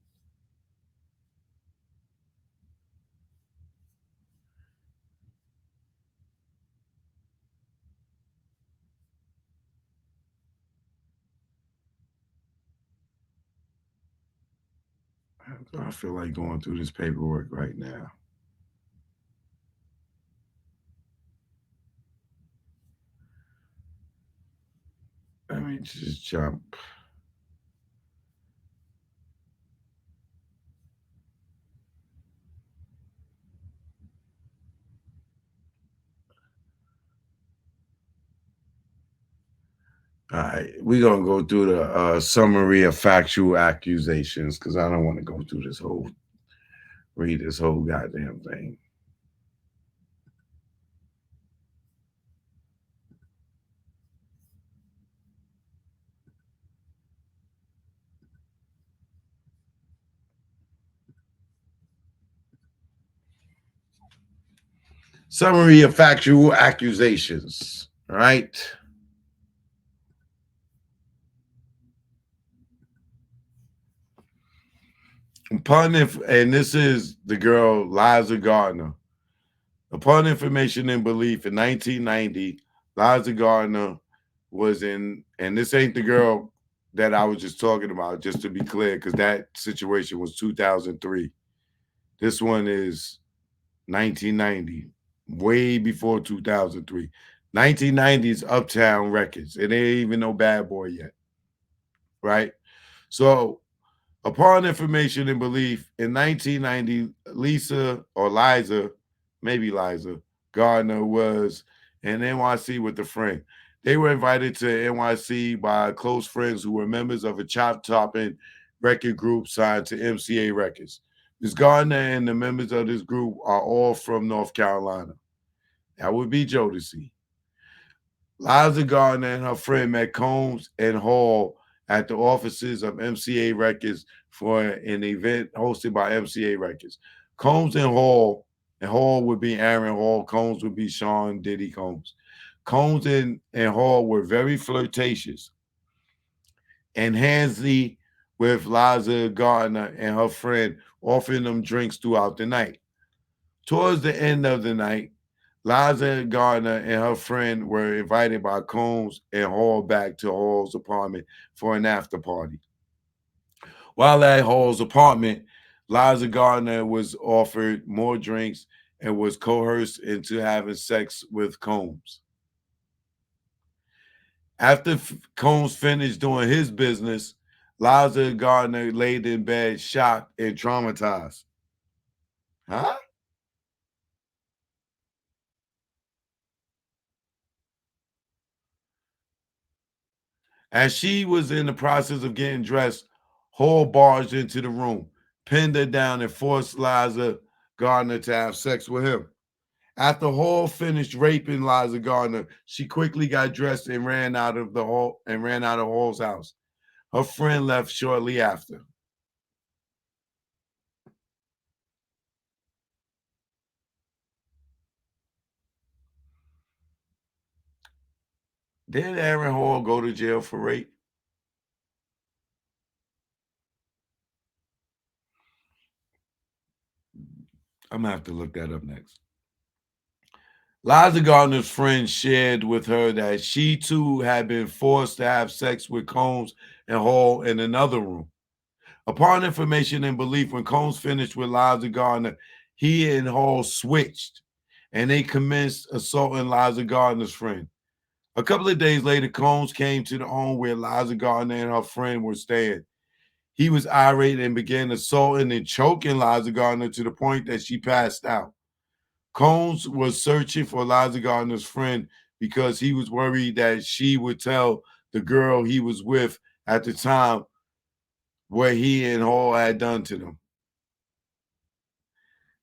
S4: I feel like going through this paperwork right now. I mean, me just jump. All right, we're gonna go through the summary of factual accusations because I don't want to go through read this whole goddamn thing. Summary of factual accusations. All right. And this is the girl Liza Gardner. Upon information and belief in 1990, Liza Gardner was in, and this ain't the girl that I was just talking about, just to be clear, because that situation was 2003. This one is 1990, way before 2003. 1990s Uptown Records. It ain't even no Bad Boy yet, right? So upon information and belief, in 1990, maybe Liza Gardner was in NYC with a friend. They were invited to NYC by close friends who were members of a chop-topping record group signed to MCA Records. Ms. Gardner and the members of this group are all from North Carolina. That would be Jodeci. Liza Gardner and her friend met Combs and Hall at the offices of MCA Records for an event hosted by MCA Records. Combs and Hall would be Aaron Hall, Combs would be Sean Diddy Combs. Combs and Hall were very flirtatious and handsy with Liza Gardner and her friend, offering them drinks throughout the night. Towards the end of the night, Liza Gardner and her friend were invited by Combs and Hall back to Hall's apartment for an after party. While at Hall's apartment, Liza Gardner was offered more drinks and was coerced into having sex with Combs. After Combs finished doing his business, Liza Gardner laid in bed, shocked and traumatized. Huh? As she was in the process of getting dressed, Hall barged into the room, pinned her down, and forced Liza Gardner to have sex with him. After Hall finished raping Liza Gardner, she quickly got dressed and ran out of Hall's house. Her friend left shortly after. Did Aaron Hall go to jail for rape? I'm gonna have to look that up next. Liza Gardner's friend shared with her that she too had been forced to have sex with Combs and Hall in another room. Upon information and belief, when Combs finished with Liza Gardner, he and Hall switched and they commenced assaulting Liza Gardner's friend. A couple of days later, Combs came to the home where Liza Gardner and her friend were staying. He was irate and began assaulting and choking Liza Gardner to the point that she passed out. Combs was searching for Liza Gardner's friend because he was worried that she would tell the girl he was with at the time what he and Hall had done to them.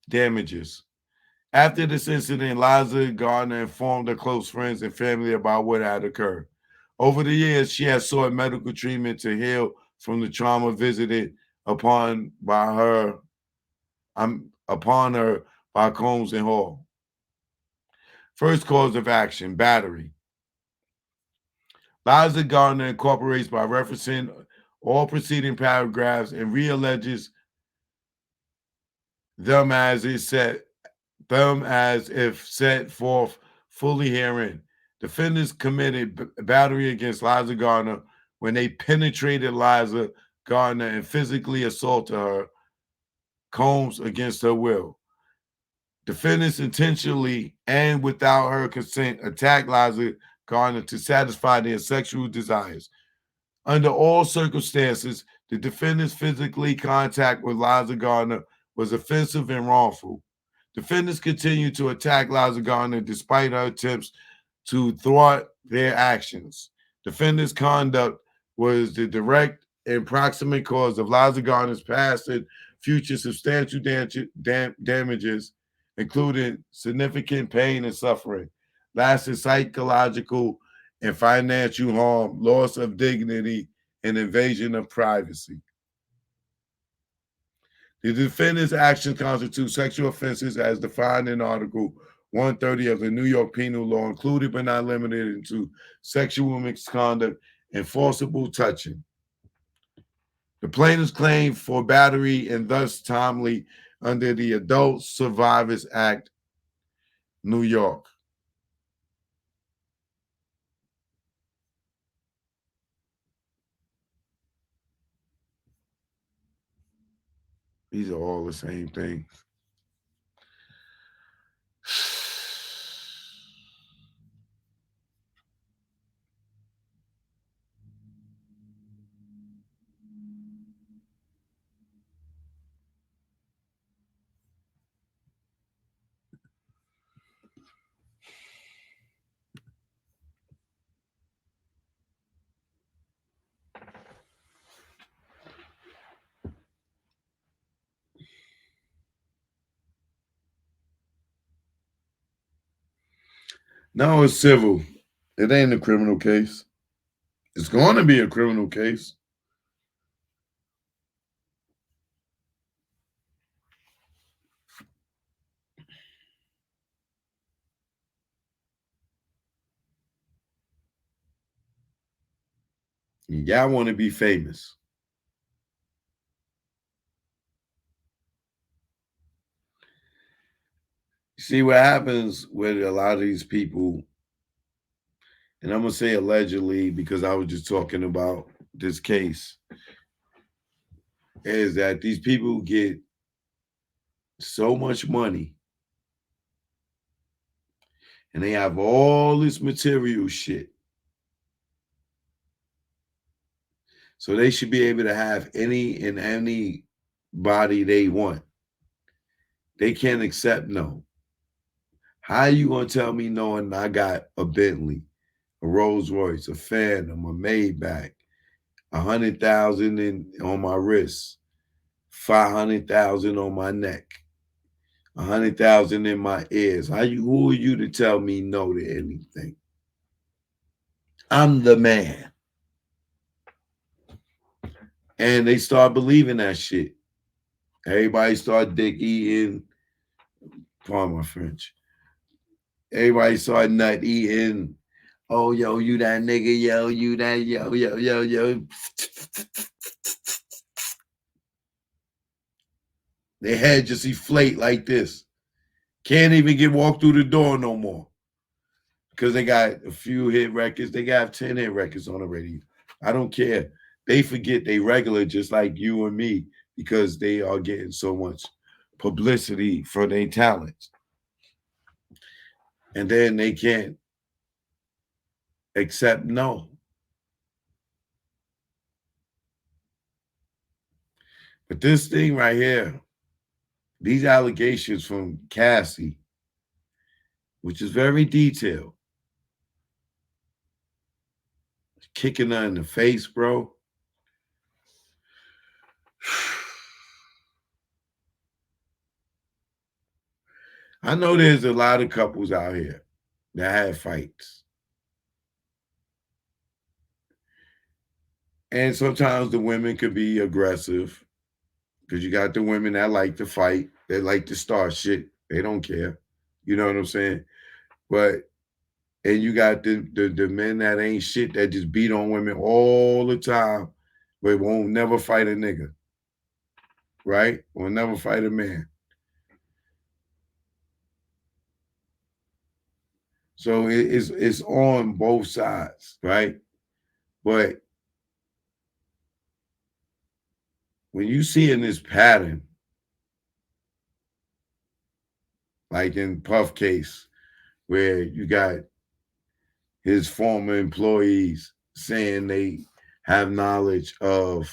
S4: Damages. After this incident, Liza Gardner informed her close friends and family about what had occurred. Over the years, she has sought medical treatment to heal from the trauma visited upon her by Combs and Hall. First cause of action, battery. Liza Gardner incorporates by referencing all preceding paragraphs and realleges them as if set forth fully herein. Defendants committed battery against Liza Gardner when they penetrated Liza Gardner and physically assaulted her, Combs, against her will. Defendants intentionally and without her consent attacked Liza Gardner to satisfy their sexual desires. Under all circumstances, the defendant's physically contact with Liza Gardner was offensive and wrongful. Defendants continued to attack Liza Gardner despite her attempts to thwart their actions. Defendants' conduct was the direct and proximate cause of Liza Gardner's past and future substantial damages, including significant pain and suffering, lasting psychological and financial harm, loss of dignity, and invasion of privacy. The defendant's actions constitute sexual offenses as defined in Article 130 of the New York Penal Law, including but not limited to sexual misconduct and forcible touching. The plaintiff's claim for battery and thus timely under the Adult Survivors Act, New York. These are all the same things. No, it's civil. It ain't a criminal case. It's going to be a criminal case. Y'all want to be famous. You see what happens with a lot of these people, and I'm going to say allegedly because I was just talking about this case, is that these people get so much money and they have all this material shit. So they should be able to have any and any body they want. They can't accept no. How you gonna tell me knowing I got a Bentley, a Rolls Royce, a Phantom, a Maybach, 100,000 on my wrist, 500,000 on my neck, 100,000 in my ears? Who are you to tell me no to anything? I'm the man. And they start believing that shit. Everybody start dick eating. Pardon my French. Everybody start nut eating. Oh, yo, you that nigga, yo, you that, yo. Their head just deflate like this. Can't even walk through the door no more. Because they got a few hit records. They got 10 hit records on the radio. I don't care. They forget they regular just like you and me because they are getting so much publicity for their talents. And then they can't accept no. But this thing right here, these allegations from Cassie, which is very detailed, kicking her in the face, bro. I know there's a lot of couples out here that have fights. And sometimes the women could be aggressive because you got the women that like to fight. They like to start shit. They don't care. You know what I'm saying? And you got the men that ain't shit that just beat on women all the time, but won't never fight a nigga. Right? Will never fight a man. So it's on both sides, right? But when you see in this pattern, like in Puff case, where you got his former employees saying they have knowledge of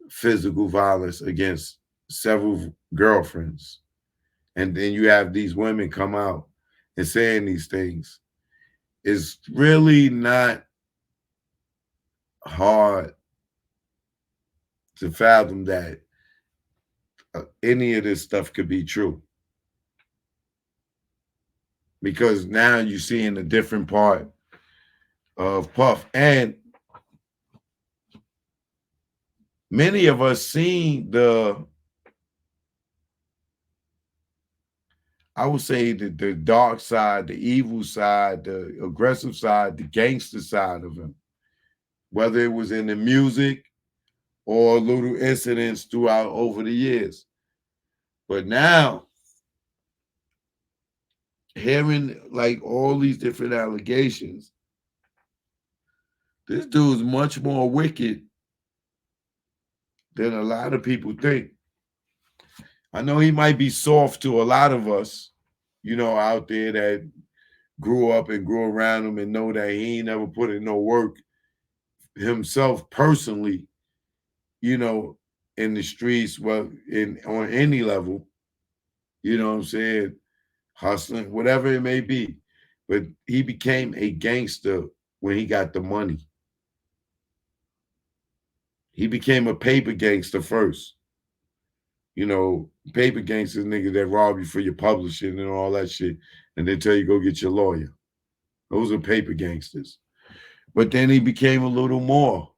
S4: physical violence against several girlfriends. And then you have these women come out and saying these things. It's really not hard to fathom that any of this stuff could be true. Because now you're seeing a different part of Puff. And many of us seen I would say the dark side, the evil side, the aggressive side, the gangster side of him, whether it was in the music or little incidents throughout over the years. But now, hearing like all these different allegations, this dude's much more wicked than a lot of people think. I know he might be soft to a lot of us, out there that grew up and grew around him and know that he ain't never put in no work himself personally, in the streets, well, on any level, you know what I'm saying, hustling, whatever it may be. But he became a gangster when he got the money. He became a paper gangster first. Paper gangsters, niggas that rob you for your publishing and all that shit, and they tell you go get your lawyer. Those are paper gangsters. But then he became a little more,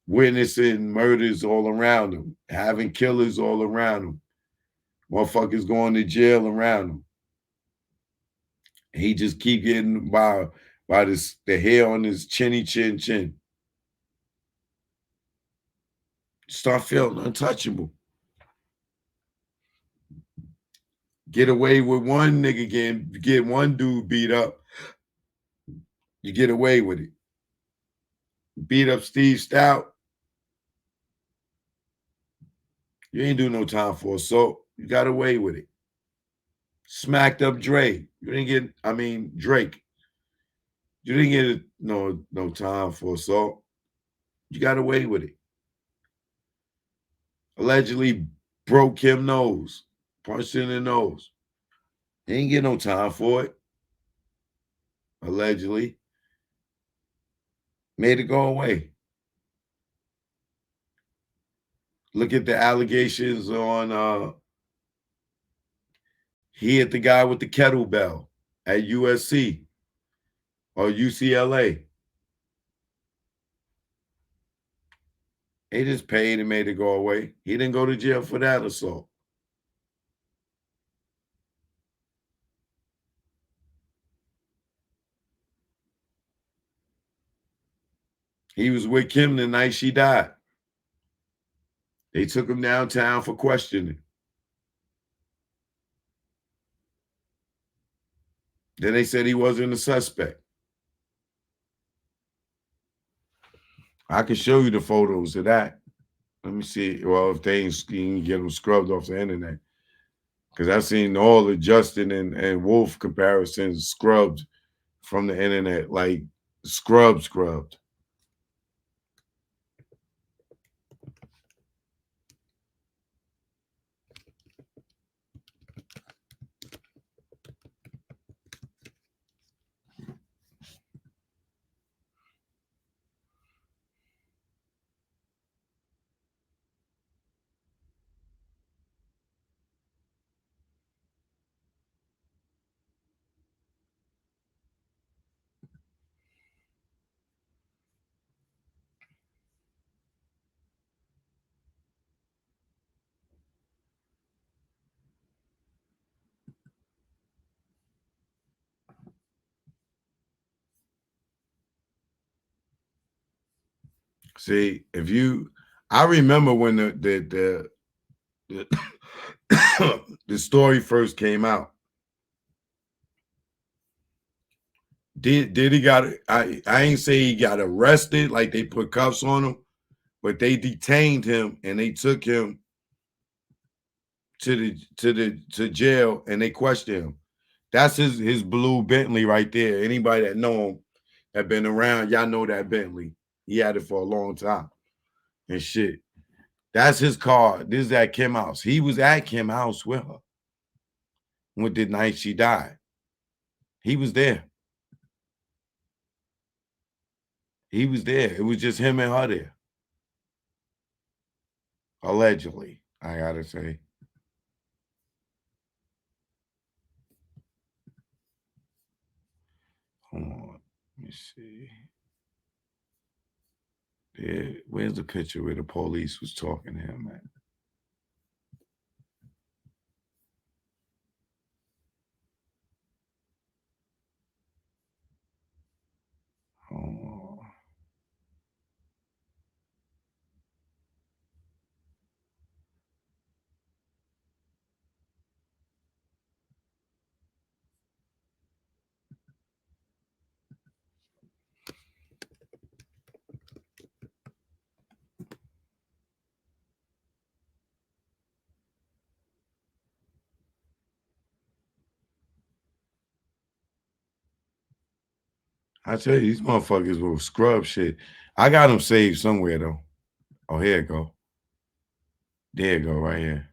S4: witnessing murders all around him, having killers all around him, motherfuckers going to jail around him. He just keep getting by the hair on his chin. Start feeling untouchable. Get away with one nigga get one dude beat up. You get away with it. Beat up Steve Stout. You ain't do no time for assault. You got away with it. Smacked up Dre. You didn't get, Drake. You didn't get no time for assault. You got away with it. Allegedly broke Kim's nose, punched in the nose. He ain't get no time for it. Allegedly. Made it go away. Look at the allegations on he hit the guy with the kettlebell at USC or UCLA. They just paid and made it go away. He didn't go to jail for that assault. He was with Kim the night she died. They took him downtown for questioning. Then they said he wasn't a suspect. I can show you the photos of that. Let me see. Well, if they ain't get them scrubbed off the internet. Because I've seen all the Justin and Wolf comparisons scrubbed from the internet, like scrubbed. See, I remember when the the story first came out. Diddy got I ain't say he got arrested, like they put cuffs on him, but they detained him and they took him to jail and they questioned him. That's his blue Bentley right there. Anybody that know him that been around, y'all know that Bentley. He had it for a long time and shit. That's his car. This is at Kim house. He was at Kim house with her when the night she died. He was there. He was there. It was just him and her there. Allegedly, I gotta say. Hold on. Let me see. Yeah, where's the picture where the police was talking to him at? Oh, I tell you, these motherfuckers will scrub shit. I got them saved somewhere though. Oh, here it go. There it go, right here.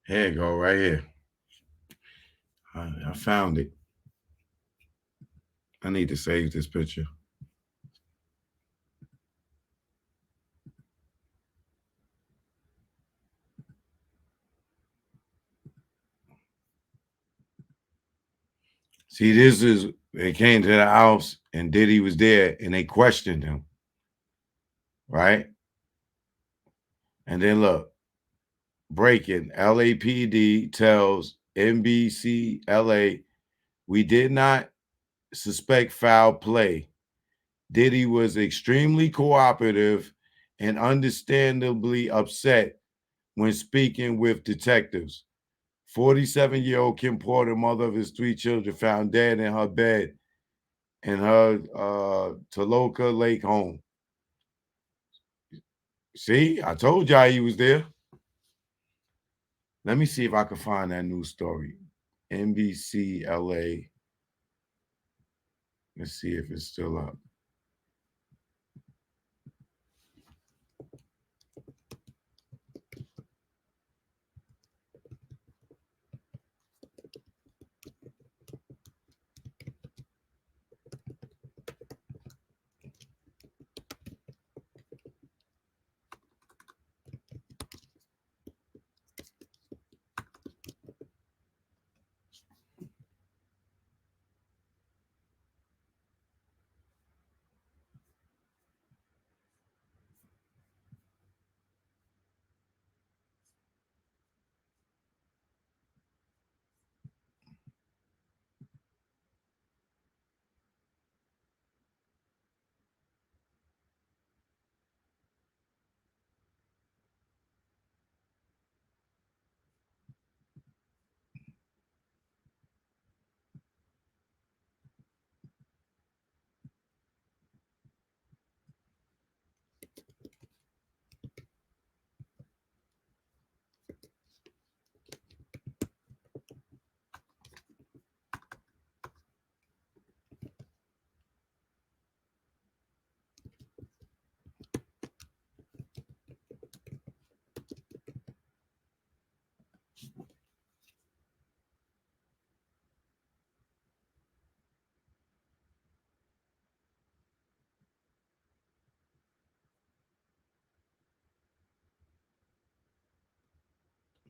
S4: Here it go, right here. I found it. I need to save this picture. See, this is they came to the house and Diddy was there and they questioned him, right? And then look, breaking LAPD tells NBC LA, we did not suspect foul play. Diddy was extremely cooperative and understandably upset when speaking with detectives. 47-year-old Kim Porter, mother of his 3 children, found dead in her bed in her Toloka Lake home. See, I told y'all he was there. Let me see if I can find that news story. NBC LA. Let's see if it's still up.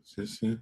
S4: Is this it?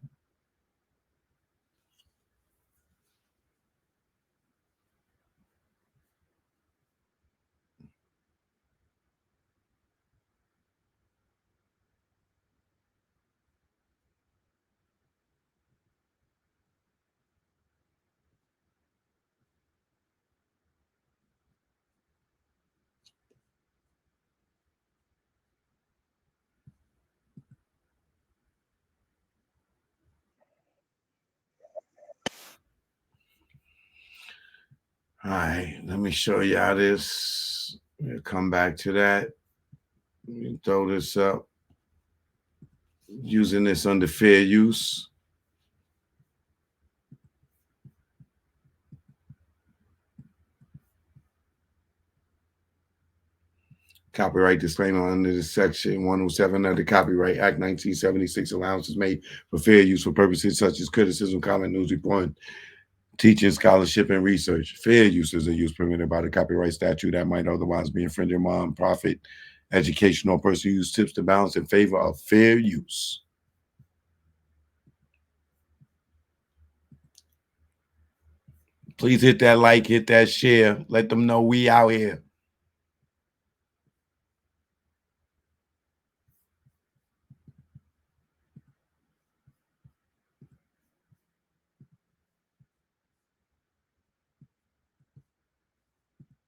S4: All right, let me show y'all this. We'll come back to that. Let me throw this up. Using this under fair use. Copyright disclaimer under the section 107 of the Copyright Act 1976. Allowances made for fair use for purposes such as criticism, comment, news reporting, teaching, scholarship, and research. Fair use is a use permitted by the copyright statute that might otherwise be infringing non-profit, educational, or personal use tips to balance in favor of fair use. Please hit that like, hit that share. Let them know we out here.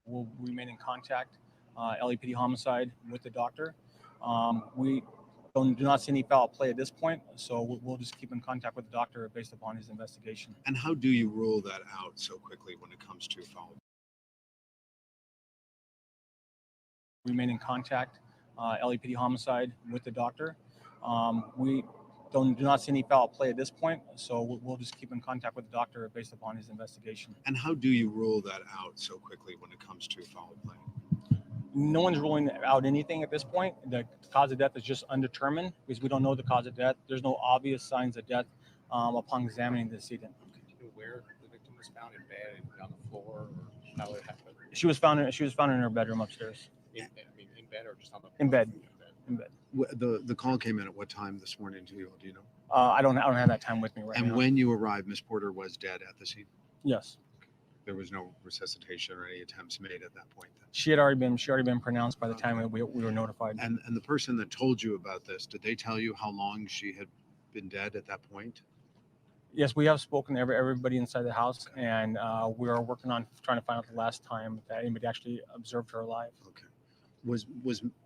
S6: We'll remain in contact, LAPD homicide, with the doctor. We do not see any foul play at this point, so we'll just keep in contact with the doctor based upon his investigation.
S3: And how do you rule that out so quickly when it comes to foul?
S6: Remain in contact, LAPD homicide, with the doctor. We do not see any foul play at this point, so we'll just keep in contact with the doctor based upon his investigation.
S3: And how do you rule that out so quickly when it comes to foul play?
S6: No one's ruling out anything at this point. The cause of death is just undetermined because we don't know the cause of death. There's no obvious signs of death upon examining the decedent.
S7: Do you know where the victim was found, in bed, on the floor, or how it happened?
S6: She was found in her bedroom upstairs.
S7: In bed, or just on the
S6: In bed. In bed.
S3: The call came in at what time this morning to you? Do you know?
S6: I don't have that time with me right now.
S3: And when you arrived, Miss Porter was dead at the scene.
S6: Yes.
S3: There was no resuscitation or any attempts made at that point. Then.
S6: She had already been pronounced by the time we were notified.
S3: And the person that told you about this, did they tell you how long she had been dead at that point?
S6: Yes, we have spoken to everybody inside the house, and we are working on trying to find out the last time that anybody actually observed her alive.
S3: Okay. Was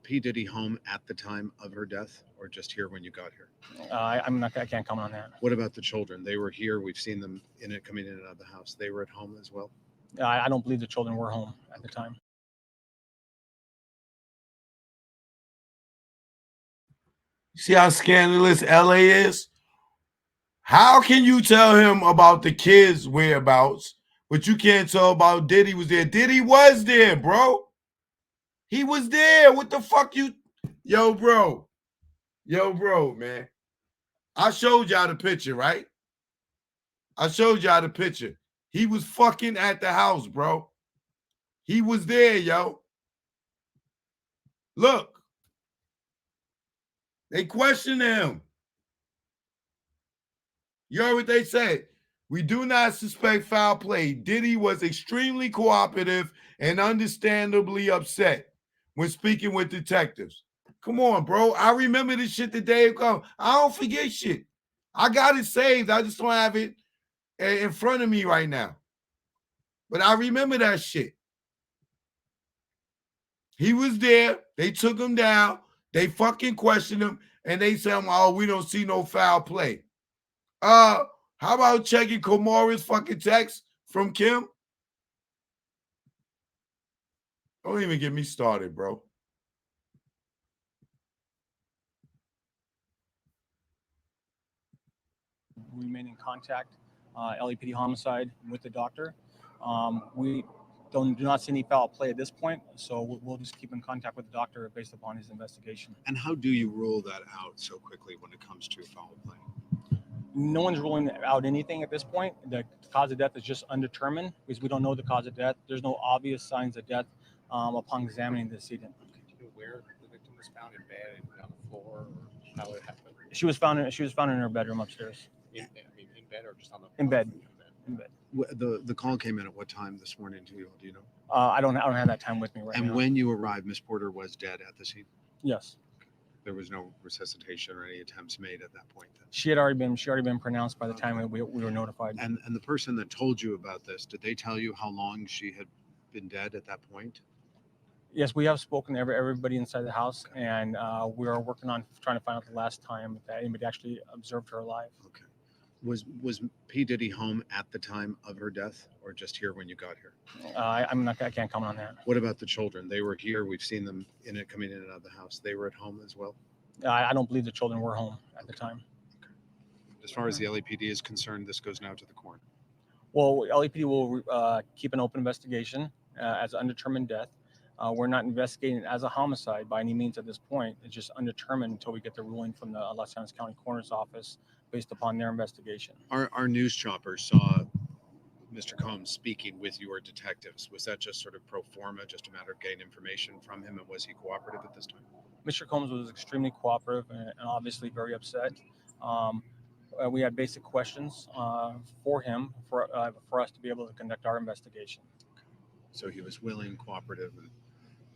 S3: P. Diddy home at the time of her death, or just here when you got here?
S6: I can't comment on that.
S3: What about the children? They were here. We've seen them coming in and out of the house. They were at home as well.
S6: I don't believe the children were home at the time.
S4: See how scandalous LA is? How can you tell him about the kids' whereabouts, but you can't tell about Diddy was there? Diddy was there, bro. He was there. What the fuck you? Yo, bro, man. I showed y'all the picture, right? I showed y'all the picture. He was fucking at the house, bro. He was there, yo. Look. They questioned him. You heard what they said. We do not suspect foul play. Diddy was extremely cooperative and understandably upset when speaking with detectives. Come on, bro. I remember this shit the day ago. I don't forget shit. I got it saved. I just don't have it in front of me right now. But I remember that shit. He was there. They took him down. They fucking questioned him. And they said, oh, we don't see no foul play. How about checking Komara's fucking text from Kim? Don't even get me started, bro.
S6: Remain in contact, LAPD homicide, with the doctor. We do not see any foul play at this point, so we'll just keep in contact with the doctor based upon his investigation.
S3: And how do you rule that out so quickly when it comes to foul play?
S6: No one's ruling out anything at this point. The cause of death is just undetermined because we don't know the cause of death. There's no obvious signs of death upon examining the decedent.
S7: Do you know where the victim was found, in bed, on the floor, or how it happened?
S6: She was found in her bedroom upstairs.
S7: In bed or just on the
S6: In bed. In bed.
S3: The call came in at what time this morning to you? Do you know?
S6: I don't have that time with me right now.
S3: And when you arrived, Miss Porter was dead at the scene.
S6: Yes.
S3: There was no resuscitation or any attempts made at that point. Then.
S6: She had already been pronounced by the time we were notified.
S3: And the person that told you about this, did they tell you how long she had been dead at that point?
S6: Yes, we have spoken to everybody inside the house, and we are working on trying to find out the last time that anybody actually observed her alive.
S3: Okay. Was P. Diddy home at the time of her death, or just here when you got here?
S6: I can't comment on that.
S3: What about the children? They were here. We've seen them coming in and out of the house. They were at home as well.
S6: I don't believe the children were home at the time.
S3: Okay. As far as the LAPD is concerned, this goes now to the coroner.
S6: Well, LAPD will keep an open investigation as an undetermined death. We're not investigating it as a homicide by any means at this point. It's just undetermined until we get the ruling from the Los Angeles County Coroner's Office based upon their investigation.
S3: Our news choppers saw Mr. Combs speaking with your detectives. Was that just sort of pro forma, just a matter of getting information from him, and was he cooperative at this time?
S6: Mr. Combs was extremely cooperative and obviously very upset. We had basic questions for him for us to be able to conduct our investigation.
S3: So he was willing, cooperative, and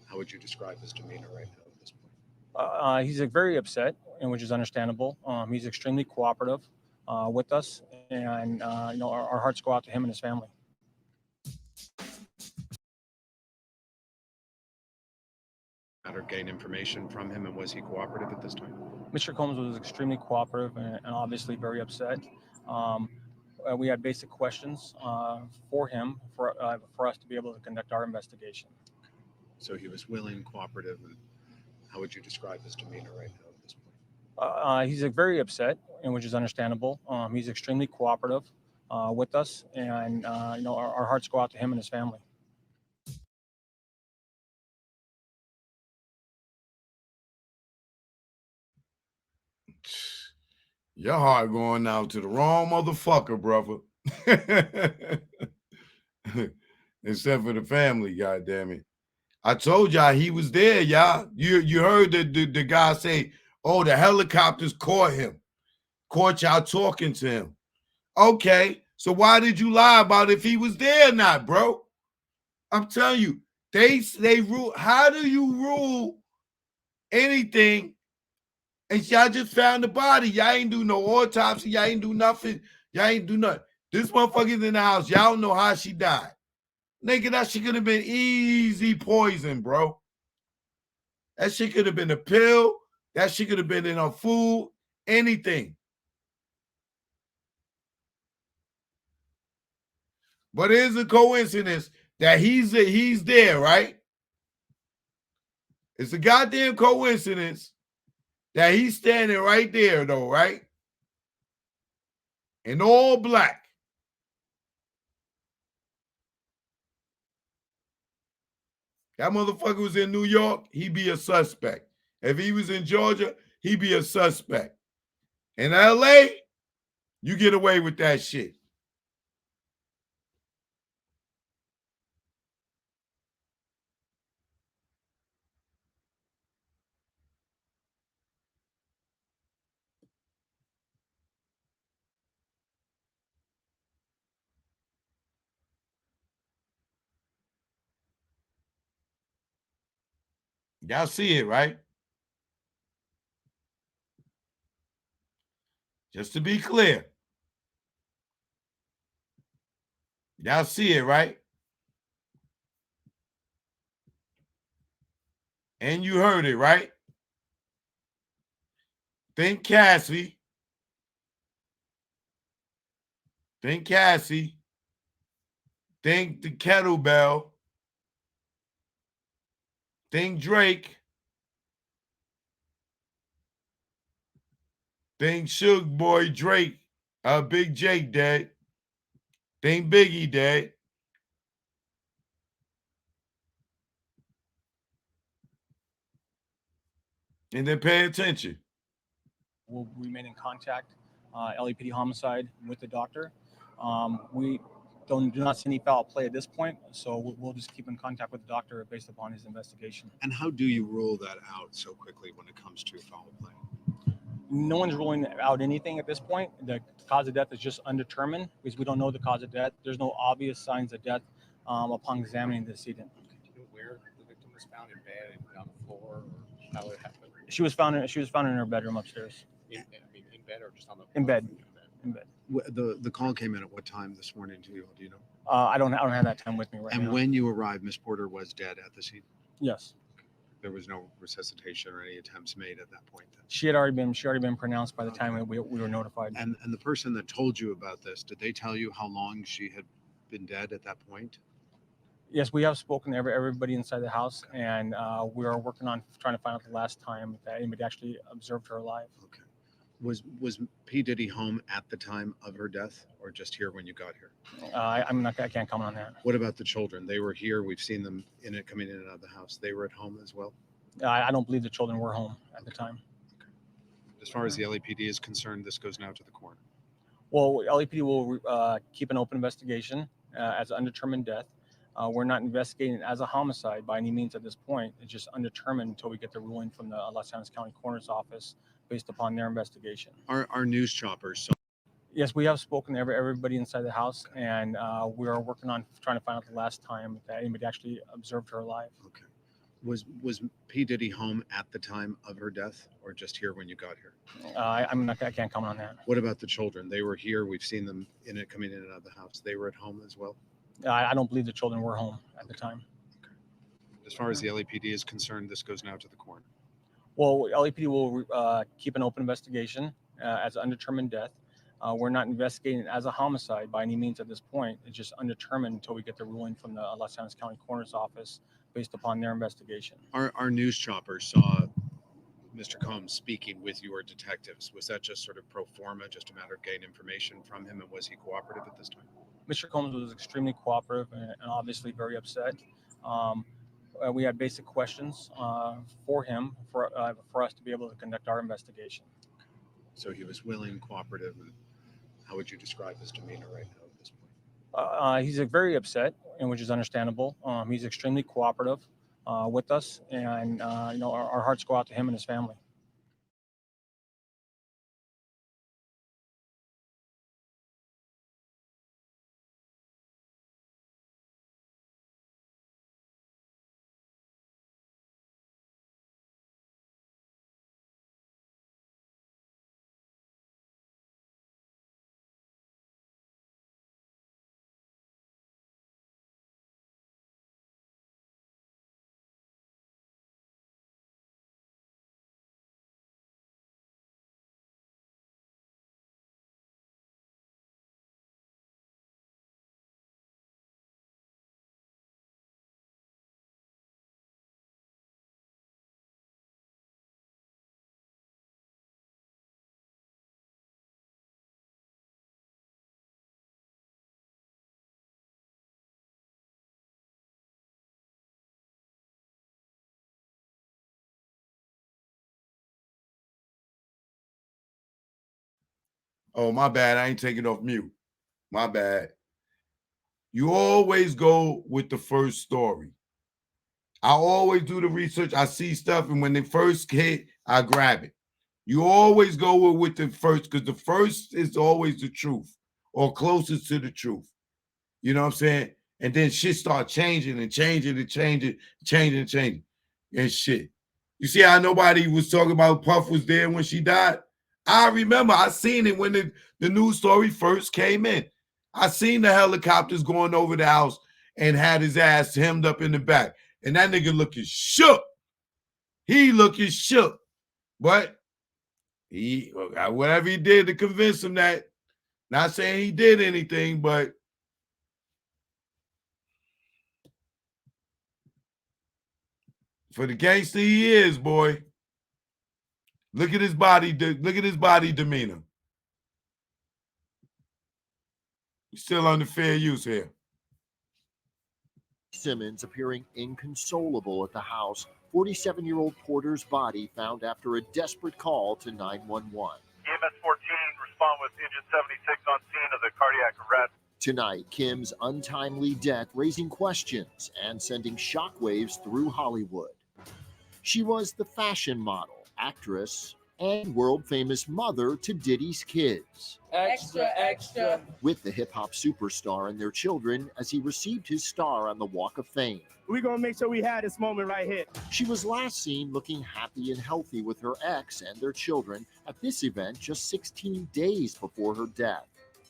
S3: how would you describe his demeanor right now at this point?
S6: He's very upset, and which is understandable. He's extremely cooperative with us, and our hearts go out to him and his family.
S3: Matter of getting information from him, and was he cooperative at this time?
S6: Mr. Combs was extremely cooperative and obviously very upset. We had basic questions for him for us to be able to conduct our investigation.
S3: So he was willing, cooperative, and how would you describe his demeanor right now at this point?
S6: He's very upset, and which is understandable. He's extremely cooperative with us, and our hearts go out to him and his family.
S4: Your heart going out to the wrong motherfucker, brother. Except for the family, goddammit. I told y'all he was there, y'all. You heard the guy say, oh, the helicopters caught him. Caught y'all talking to him. Okay, so why did you lie about if he was there or not, bro? I'm telling you, they rule. How do you rule anything? And y'all just found the body. Y'all ain't do no autopsy. Y'all ain't do nothing. Y'all ain't do nothing. This motherfucker's in the house. Y'all don't know how she died. Nigga, that shit could have been easy poison, bro. That shit could have been a pill. That shit could have been in her food. Anything. But it is a coincidence that he's there, right? It's a goddamn coincidence that he's standing right there, though, right? In all black. That motherfucker was in New York, he'd be a suspect. If he was in Georgia, he'd be a suspect. In LA, you get away with that shit. Y'all see it, right? Just to be clear. Y'all see it, right? And you heard it, right? Think Cassie. Think Cassie. Think the kettlebell. Think Drake. Think Suge Boy Drake. Big Jake dead. Think Biggie dead. And then pay attention.
S6: We'll remain in contact, LAPD homicide, with the doctor. We do not see any foul play at this point, so we'll just keep in contact with the doctor based upon his investigation.
S3: And how do you rule that out so quickly when it comes to foul play?
S6: No one's ruling out anything at this point. The cause of death is just undetermined because we don't know the cause of death. There's no obvious signs of death upon examining the decedent.
S7: Do you know where the victim was found, in bed and on the floor, or how it happened?
S6: She was found in her bedroom upstairs.
S7: In bed or just on the
S6: In bed. In bed.
S3: The call came in at what time this morning to you? Do you know?
S6: I don't have that time with me right now.
S3: And when you arrived, Miss Porter was dead at the scene.
S6: Yes.
S3: There was no resuscitation or any attempts made at that point. Then.
S6: She had already been pronounced by the time we were notified.
S3: And the person that told you about this, did they tell you how long she had been dead at that point?
S6: Yes, we have spoken to everybody inside the house, and we are working on trying to find out the last time that anybody actually observed her alive.
S3: Okay. Was P. Diddy home at the time of her death, or just here when you got here?
S6: I can't comment on that.
S3: What about the children? They were here. We've seen them coming in and out of the house. They were at home as well.
S6: I don't believe the children were home at the time.
S3: Okay. As far as the LAPD is concerned, this goes now to the coroner.
S6: Well, LAPD will keep an open investigation as an undetermined death. We're not investigating it as a homicide by any means at this point. It's just undetermined until we get the ruling from the Los Angeles County Coroner's Office based upon their investigation.
S3: Our news choppers.
S6: Yes, we have spoken to everybody inside the house, and we are working on trying to find out the last time that anybody actually observed her alive.
S3: Okay. Was P. Diddy home at the time of her death, or just here when you got here?
S6: I can't comment on that.
S3: What about the children? They were here. We've seen them coming in and out of the house. They were at home as well.
S6: I don't believe the children were home at the time.
S3: Okay. As far as the LAPD is concerned, this goes now to the coroner.
S6: Well, LAPD will keep an open investigation as an undetermined death. We're not investigating it as a homicide by any means at this point. It's just undetermined until we get the ruling from the Los Angeles County Coroner's Office based upon their investigation.
S3: Our news choppers saw Mr. Combs speaking with your detectives. Was that just sort of pro forma, just a matter of getting information from him, and was he cooperative at this time?
S6: Mr. Combs was extremely cooperative and obviously very upset. We had basic questions for him for us to be able to conduct our investigation.
S3: So he was willing, cooperative, and how would you describe his demeanor right now at this point?
S6: He's very upset, and which is understandable. He's extremely cooperative with us, and our hearts go out to him and his family.
S4: Oh, my bad. I ain't taking off mute. My bad. You always go with the first story. I always do the research. I see stuff, and when they first hit, I grab it. You always go with the first, because the first is always the truth or closest to the truth. You know what I'm saying? And then shit start changing and changing and changing and shit. You see how nobody was talking about Puff was there when she died? I remember. I seen it when the news story first came in. I seen the helicopters going over the house and had his ass hemmed up in the back. And that nigga looking shook. He looking shook. But he, whatever he did to convince him that, not saying he did anything, but for the gangster he is, boy. Look at his body. Look at his body demeanor. He's still under fair use here.
S8: Simmons appearing inconsolable at the house. 47-year-old Porter's body found after a desperate call to 911.
S9: EMS 14 respond with engine 76 on scene of the cardiac arrest.
S8: Tonight, Kim's untimely death raising questions and sending shockwaves through Hollywood. She was the fashion model, actress, and world-famous mother to Diddy's kids.
S2: Extra, extra.
S8: With the hip-hop superstar and their children as he received his star on the Walk of Fame.
S10: We're going to make sure we have this moment right here.
S8: She was last seen looking happy and healthy with her ex and their children at this event just 16 days before her death.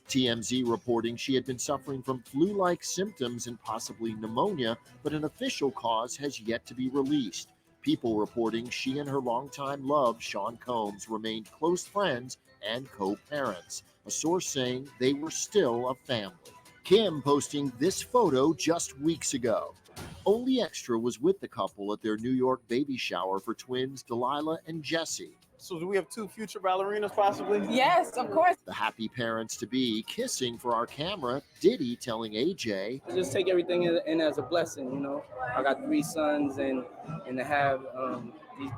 S8: TMZ reporting she had been suffering from flu-like symptoms and possibly pneumonia, but an official cause has yet to be released. People reporting she and her longtime love, Sean Combs, remained close friends and co-parents. A source saying they were still a family. Kim posting this photo just weeks ago. Only Extra was with the couple at their New York baby shower for twins Delilah and Jesse.
S10: So do we have 2 future ballerinas possibly?
S11: Yes, of course.
S8: The happy parents-to-be kissing for our camera, Diddy telling AJ,
S2: I just take everything in as a blessing, you know. I got 3 sons, and to have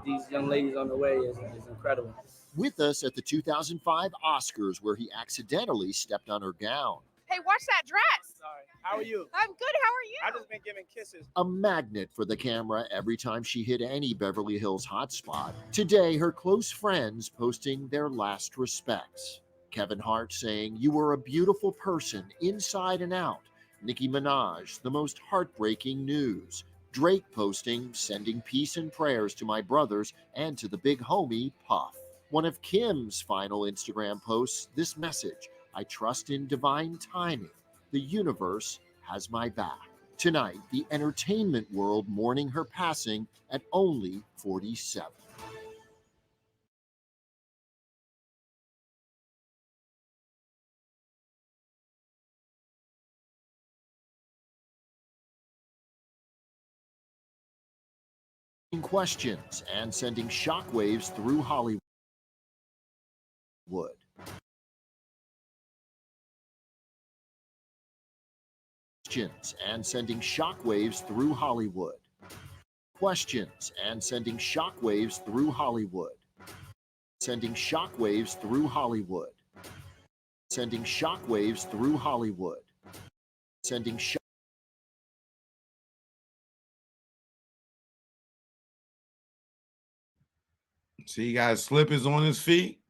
S2: these young ladies on the way is incredible.
S8: with us at the 2005 Oscars where he accidentally stepped on her gown.
S11: Hey, watch that dress.
S10: Sorry. How are you?
S11: I'm good. How are you?
S10: I've just been giving kisses.
S8: A magnet for the camera every time she hit any Beverly Hills hotspot. Today, her close friends posting their last respects. Kevin Hart saying, "You were a beautiful person inside and out." Nicki Minaj, the most heartbreaking news. Drake posting, "Sending peace and prayers to my brothers and to the big homie, Puff." One of Kim's final Instagram posts, this message, "I trust in divine timing. The universe has my back." Tonight, the entertainment world mourning her passing at only 47. Questions and sending shockwaves through Hollywood. Questions and sending shockwaves through Hollywood. Questions and sending shockwaves through Hollywood. Sending shockwaves through Hollywood. Sending shockwaves through Hollywood. Sending shock.
S4: See, he got slippers on his feet.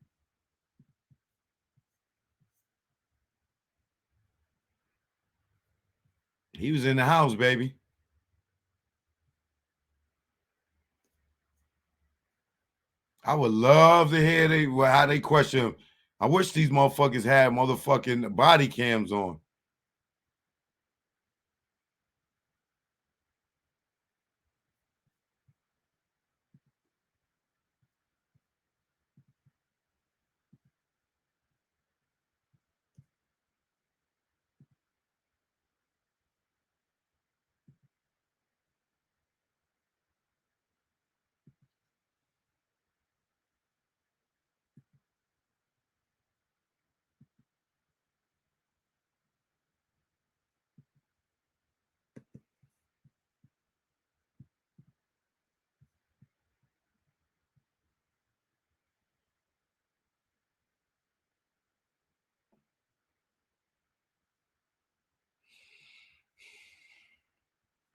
S4: He was in the house, baby. I would love to hear how they question him. I wish these motherfuckers had motherfucking body cams on.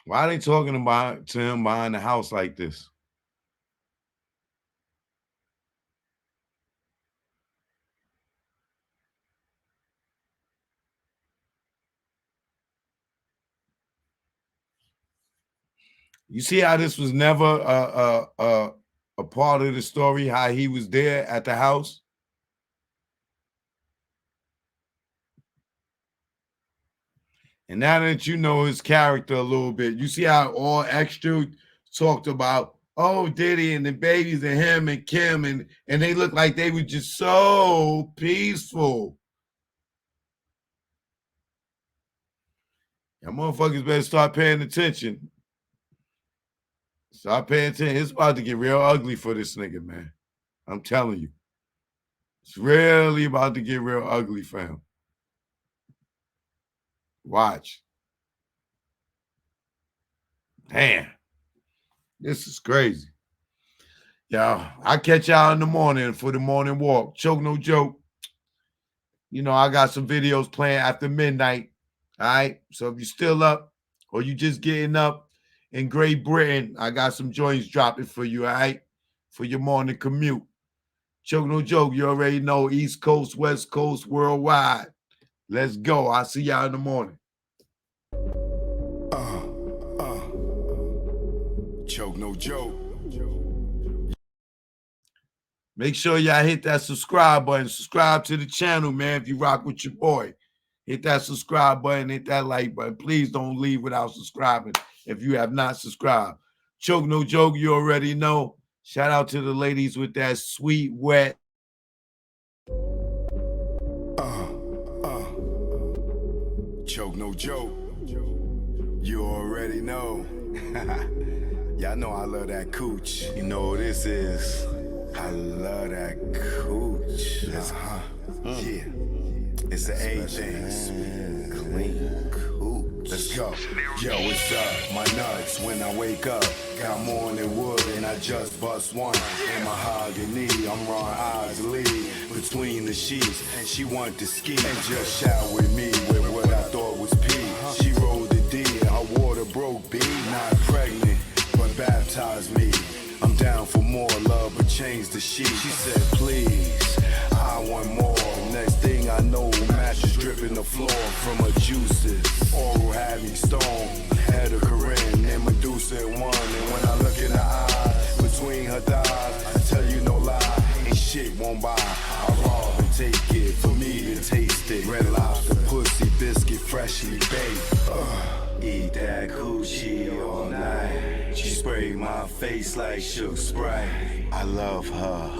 S4: Why are they talking about to him behind the house like this? You see how this was never a part of the story, how he was there at the house? And now that you know his character a little bit, you see how all Extra talked about, oh, Diddy and the babies and him and Kim, and they looked like they were just so peaceful. Y'all motherfuckers better start paying attention. Start paying attention. It's about to get real ugly for this nigga, man. I'm telling you. It's really about to get real ugly for him. Watch. Damn. This is crazy. Y'all, I'll catch y'all in the morning for the morning walk. Choke no joke. You know, I got some videos playing after midnight. All right. So if you're still up or you just getting up in Great Britain, I got some joints dropping for you, all right? For your morning commute. Choke no joke. You already know. East Coast, West Coast, worldwide. Let's go. I'll see y'all in the morning.
S1: Choke no joke.
S4: Make sure y'all hit that subscribe button. Subscribe to the channel, man, if you rock with your boy. Hit that subscribe button, hit that like button. Please don't leave without subscribing if you have not subscribed. Choke no joke, you already know. Shout out to the ladies with that sweet, wet.
S1: Choke no joke. You already know. Y'all know I love that cooch. You know what this is. I love that cooch. Yeah. It's the A thing. Clean cooch. Let's go. Yo, what's up? My nuts when I wake up. Got more than wood and I just bust one. In mahogany, I'm Ron Isley. Between the sheets, and she want to ski. And just shout with me with what I thought was pee. She rolled the D and her water broke B. Not pregnant, but baptized me. I'm down for more love, but change the sheet. She said, please, I want more. Next thing I know, mattress dripping the floor from her juices. Oral had me stoned, had a Corinne and Medusa in one. And when I look in her eye, between her thighs, I tell you no lie, ain't shit won't buy. I rob and take it, for me to taste it. Red Lobster, pussy, biscuit, freshly baked. Eat that coochie all night. She sprayed my face like Shook Sprite. I love her.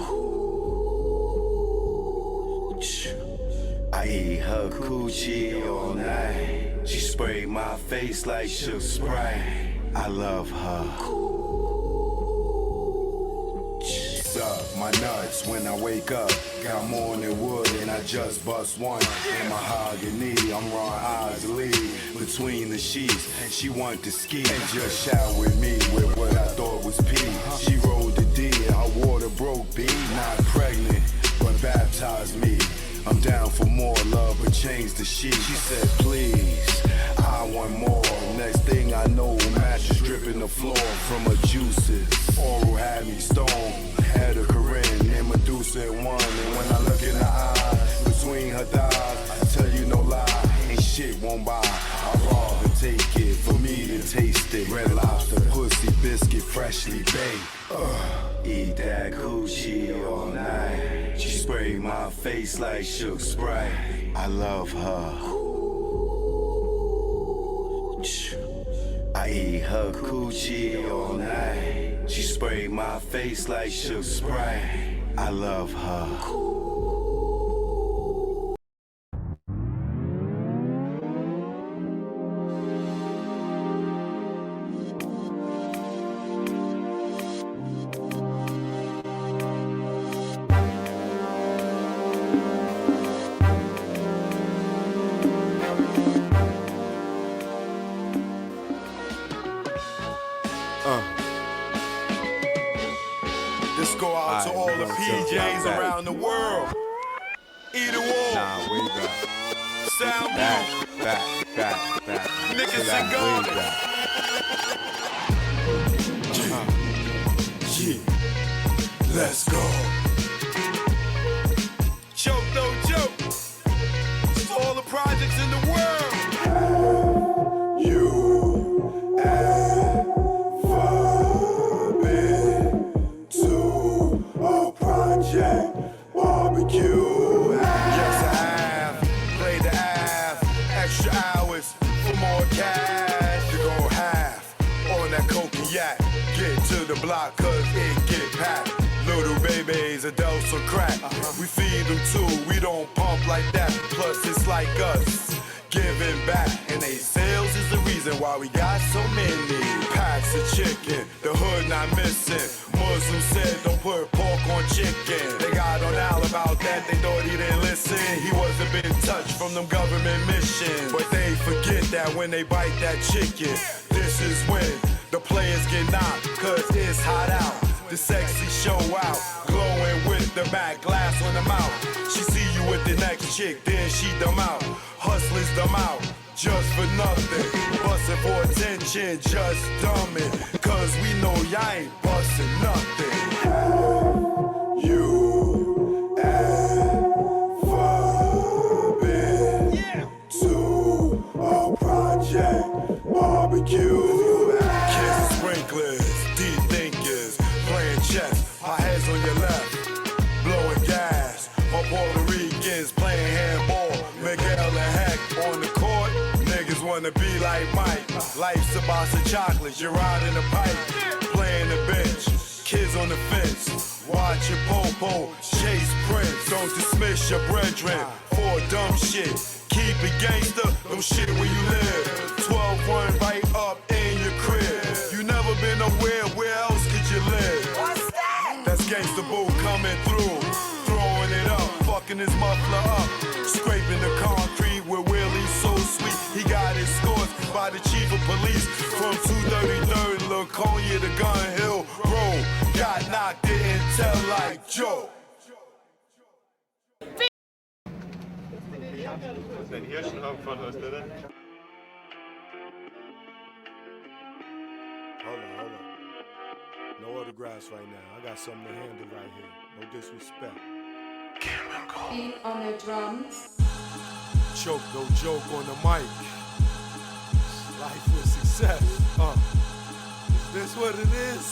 S1: I eat her coochie all night. She sprayed my face like Shook Sprite. I love her. Up my nuts when I wake up. Got more than wood and I just bust one. In mahogany, I'm Ron Isley. Between the sheets, and she want to ski. And just shout with me with what I thought was pee. She rolled the D and her water broke B. Not pregnant, but baptized me. I'm down for more love, but change the sheet. She said, please, I want more. Next thing I know, mattress dripping the floor from her juices. Oral had me stoned, had a Corinne and Medusa in one. And when I look in her eye, between her thighs, I tell you no lie, ain't shit won't buy. I rob and take it, for me to taste it. Red Lobster, pussy, biscuit, freshly baked. Eat that coochie all night. She sprayed my face like Shook Sprite. I love her. I eat her coochie all night. She sprayed my face like Shook Sprite. I love her. This go out to all the PJs around the world. Either one.
S12: Nah, way back.
S1: Sound
S12: Back.
S1: Niggas and Gardner. Yeah. Let's go. Choke no joke. It's all the projects in the world. You ever been to a project barbecue? Yes, I have. Played the half. Extra hours for more cash. You go half on that coke and yak. Get to the block cause it get packed. Little babies, adults or crack. We feed them too, we don't pump like that. Plus it's like us, giving back. And they sales is the reason why we got so many packs of chicken. The hood not missing. Muslim said don't put pork on chicken. They got on Al about that, they thought he didn't listen. He wasn't been touched from them government missions. But they forget that when they bite that chicken, this is when the players get knocked, cause it's hot out. The sexy show out, glowing with the back glass on the mouth. She see you with the next chick, then she dumb out. Hustlers dumb out, just for nothing. Bustin' for attention, just dumbin'. Cause we know y'all ain't bustin' nothing. You Puerto Ricans playing handball. Miguel and Heck on the court. Niggas wanna be like Mike. Life's a box of chocolates. You're riding a pipe, playing the bench. Kids on the fence, watch your po-po, chase Prince. Don't dismiss your brethren for dumb shit. Keep it gangster, don't shit where you live. 12-1 right up in your crib. You never been nowhere, where else could you live? What's that? That's Gangsta Boo coming through, throwing it up, fucking his muffler up, scraping the concrete with Willie's so sweet. He got his scores by the chief of police from 233rd, Laconia to Gun Hill Road. Got knocked, didn't tell like Joe.
S9: Den Hirschenhaupt von Höstede.
S13: Hold on. No autographs right now. I got something to handle right here. No disrespect.
S14: Beat on the drums.
S13: Choke, no joke on the mic. Life with success. Is this what it is?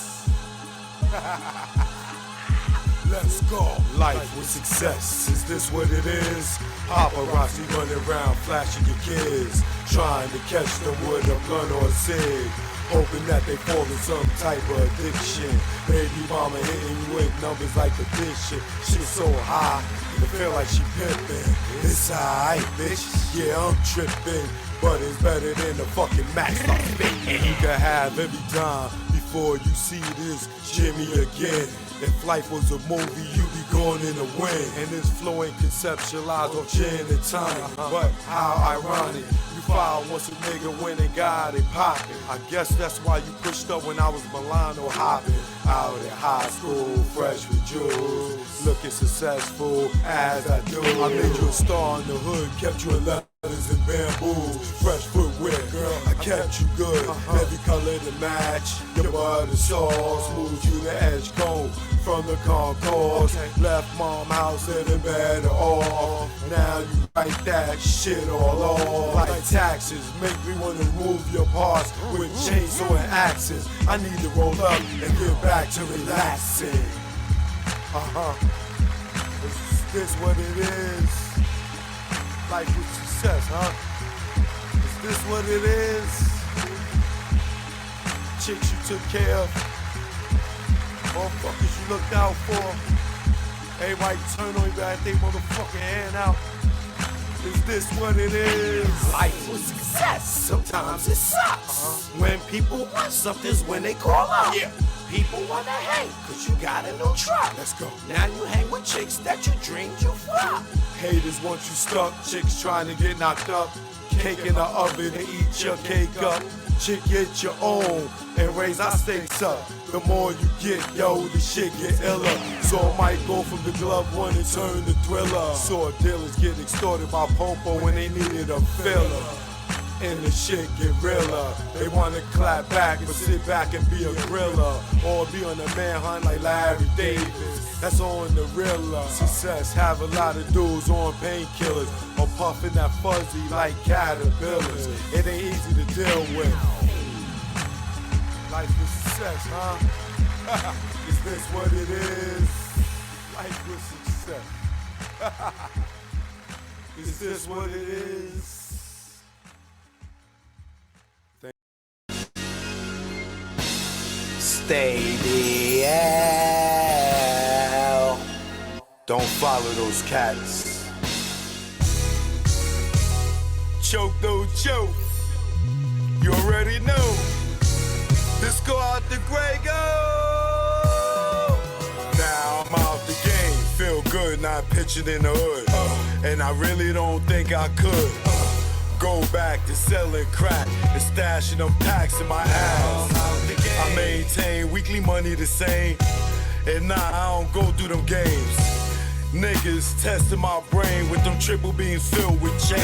S13: Let's go. Life with success. Is this what it is? Paparazzi running around flashing your kids, trying to catch them with a blunt or a cig, hoping that they fall in some type of addiction. Baby mama hitting you with numbers like addition. Shit so high, you feel like she pimping. It's alright, bitch. Yeah, I'm tripping, but it's better than the fucking max I'm spitting. You can have every time before you see this Jimmy again. If life was a movie, you'd be going in the wind. And this flow ain't conceptualized off gin and tonic. But how ironic, you foul once a nigga went and got it poppin'. I guess that's why you pushed up when I was Milano hopping. Out in high school, fresh with jewels, looking successful as I do. I made you a star in the hood, kept you in letters and bamboo. Fresh footwear, girl, I kept you good. Every color to match, your butter sauce, moved you to edge comb from the concourse. Left mom house in the bed off. Now you write that shit all off. Like taxes, make me wanna move your parts with chainsaw and axes. I need to roll up and get back to relaxing. Is this what it is? Life with success, huh? Is this what it is? Chicks you took care of, motherfuckers you looked out for. Everybody turn on you back, they motherfucking hand out. Is this what it is?
S15: Life with success, sometimes it sucks. When people want something's when they call up. Yeah. People wanna hang, cause you got a new truck.
S13: Let's go.
S15: Now you hang with chicks that you dreamed you fuck.
S13: Haters want you stuck, chicks trying to get knocked up. Cake in the oven and eat your cake up. Chick, get your own and raise our stakes up. The more you get, yo, the shit get iller. So I might go from the glove one and turn to thriller. Saw dealers get extorted by Popo when they needed a filler. And the shit get realer. They wanna clap back but sit back and be a griller. Or be on a manhunt like Larry Davis. That's on the realer. Success have a lot of dudes on painkillers or puffing that fuzzy like caterpillars. It ain't easy to deal with. Life is success, huh? Is this what it is? Life is success. Is this what it is?
S1: Stay the hell. Don't follow those cats. Choke, don't choke. You already know. Let's go out the Grego. Now I'm out the game. Feel good not pitching in the hood. And I really don't think I could go back to selling crack and stashing them packs in my ass. I maintain weekly money the same. And nah, I don't go through them games. Niggas testing my brain with them triple beams filled with change.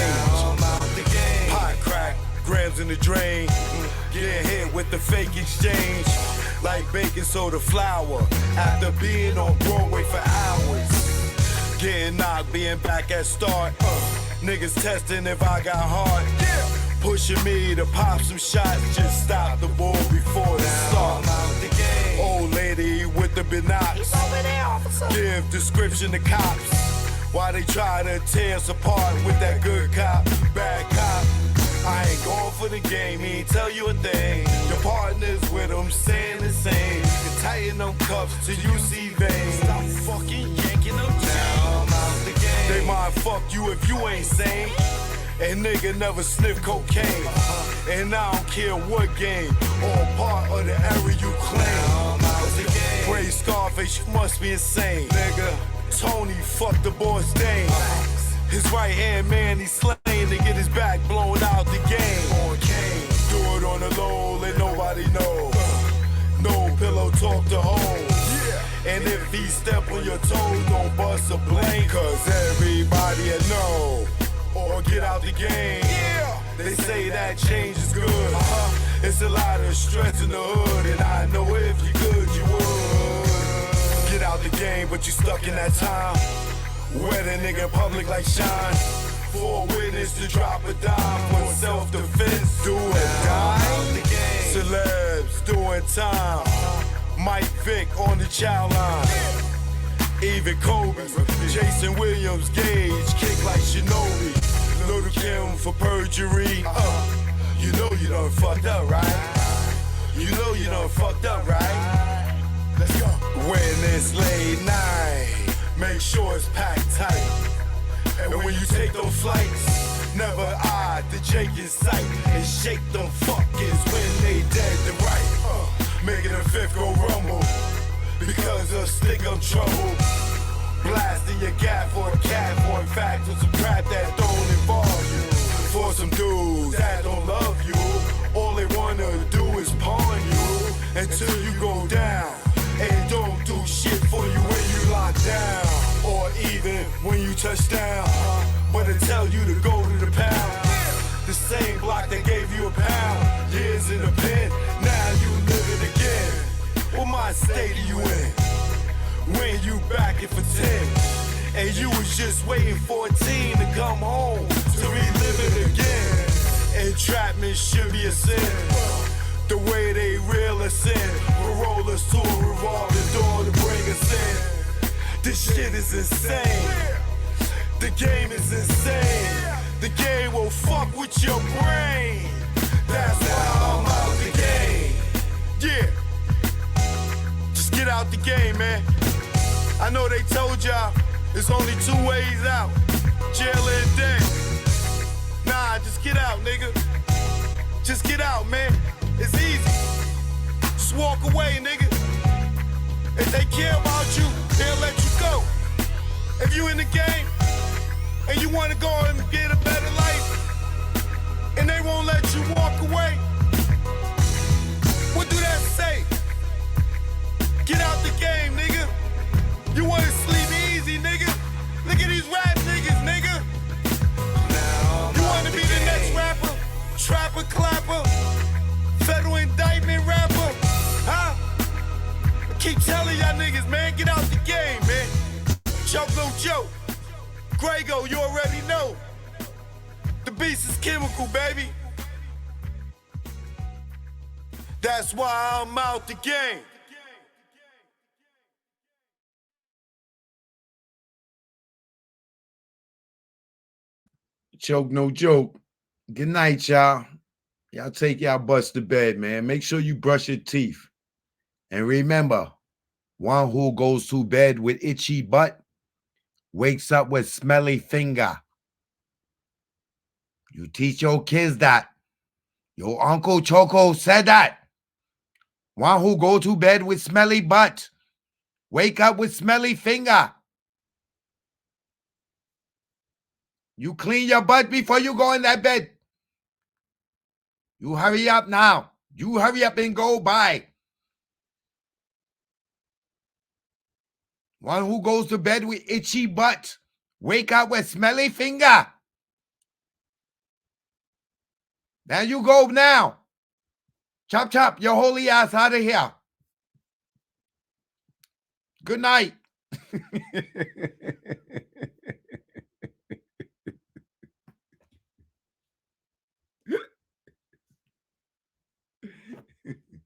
S1: Pot crack, grams in the drain. Get hit with the fake exchange. Like baking soda flour. After being on Broadway for hours. Getting knocked, being back at start. Niggas testing if I got heart. Pushing me to pop some shots. Just stop the ball before it starts. Old lady with the binocs. Give description to cops. Why they try to tear us apart with that good cop, bad cop? I ain't going for the game, he ain't tell you a thing. Your partner's with him, saying the same. You can tighten them cuffs till you see veins. Stop fucking yanking them down. I'm out the game. They might fuck you if you ain't sane. And nigga never sniff cocaine. And I don't care what game or part of the area you claim. I'm out the game. Praise Scarface, you must be insane. Nigga, Tony fucked the boy's name. His right hand man, he's slain to get his back blown out the game. Do it on the low, let nobody know. No pillow talk to home. And if he step on your toes, don't bust a blame. Cause everybody will know. Or get out the game. They say that change is good. It's a lot of stress in the hood. And I know if you could, you would. Get out the game, but you stuck in that time. Wet a nigga in public like Shine. For a witness to drop a dime. For self-defense, do or die. Celebs doing time. Mike Vick on the child line. Even Kobe, Jason Williams, Gage, kick like Shinobi. Little Kim for perjury. You know you done fucked up, right? You know you done fucked up, right? Let's go. When it's late night, make sure it's packed tight. And when you take those flights, never eye the Jake in sight. And shake them fuckers when they dead to right. Making a fifth go rumble. Because of stick up trouble. Blasting your gap for a cat, for in fact, with some crap that don't involve you. For some dudes that don't love you, all they wanna do is pawn you until you go down. And don't do shit for you when you lock down, or even when you touch down. But they tell you to go to the pound. The same block that gave you a pound. Years in the pen, now you live it again. What mind state are you in? When you back it for 10, and you was just waiting for a teen to come home to relive it again. Entrapment should be a sin. The way they reel us in, will roll us to a revolving door to bring us in. This shit is insane. The game is insane. The game will fuck with your brain. That's why I'm out the game. Yeah. Just get out the game, man. I know they told y'all there's only 2 ways out. Jail and death. Nah, just get out, nigga. Just get out, man. It's easy. Just walk away, nigga. If they care about you, they'll let you go. If you in the game and you want to go and get a better life and they won't let you walk away, what do that say? Get out the game, nigga. You wanna sleep easy, nigga? Look at these rap niggas, nigga. You wanna be the next rapper? Trapper, clapper, federal indictment rapper, huh? I keep telling y'all niggas, man, get out the game, man. Joke no joke. Grego, you already know. The beast is chemical, baby. That's why I'm out the game.
S4: Choke, no joke. Good night, y'all. Y'all take y'all butts to bed, man. Make sure you brush your teeth. And remember, one who goes to bed with itchy butt wakes up with smelly finger. You teach your kids that. Your Uncle Choco said that. One who go to bed with smelly butt wake up with smelly finger. You clean your butt before you go in that bed. You hurry up now. You hurry up and go by. One who goes to bed with itchy butt wake up with smelly finger. There you go now. Chop, chop, your holy ass out of here. Good night.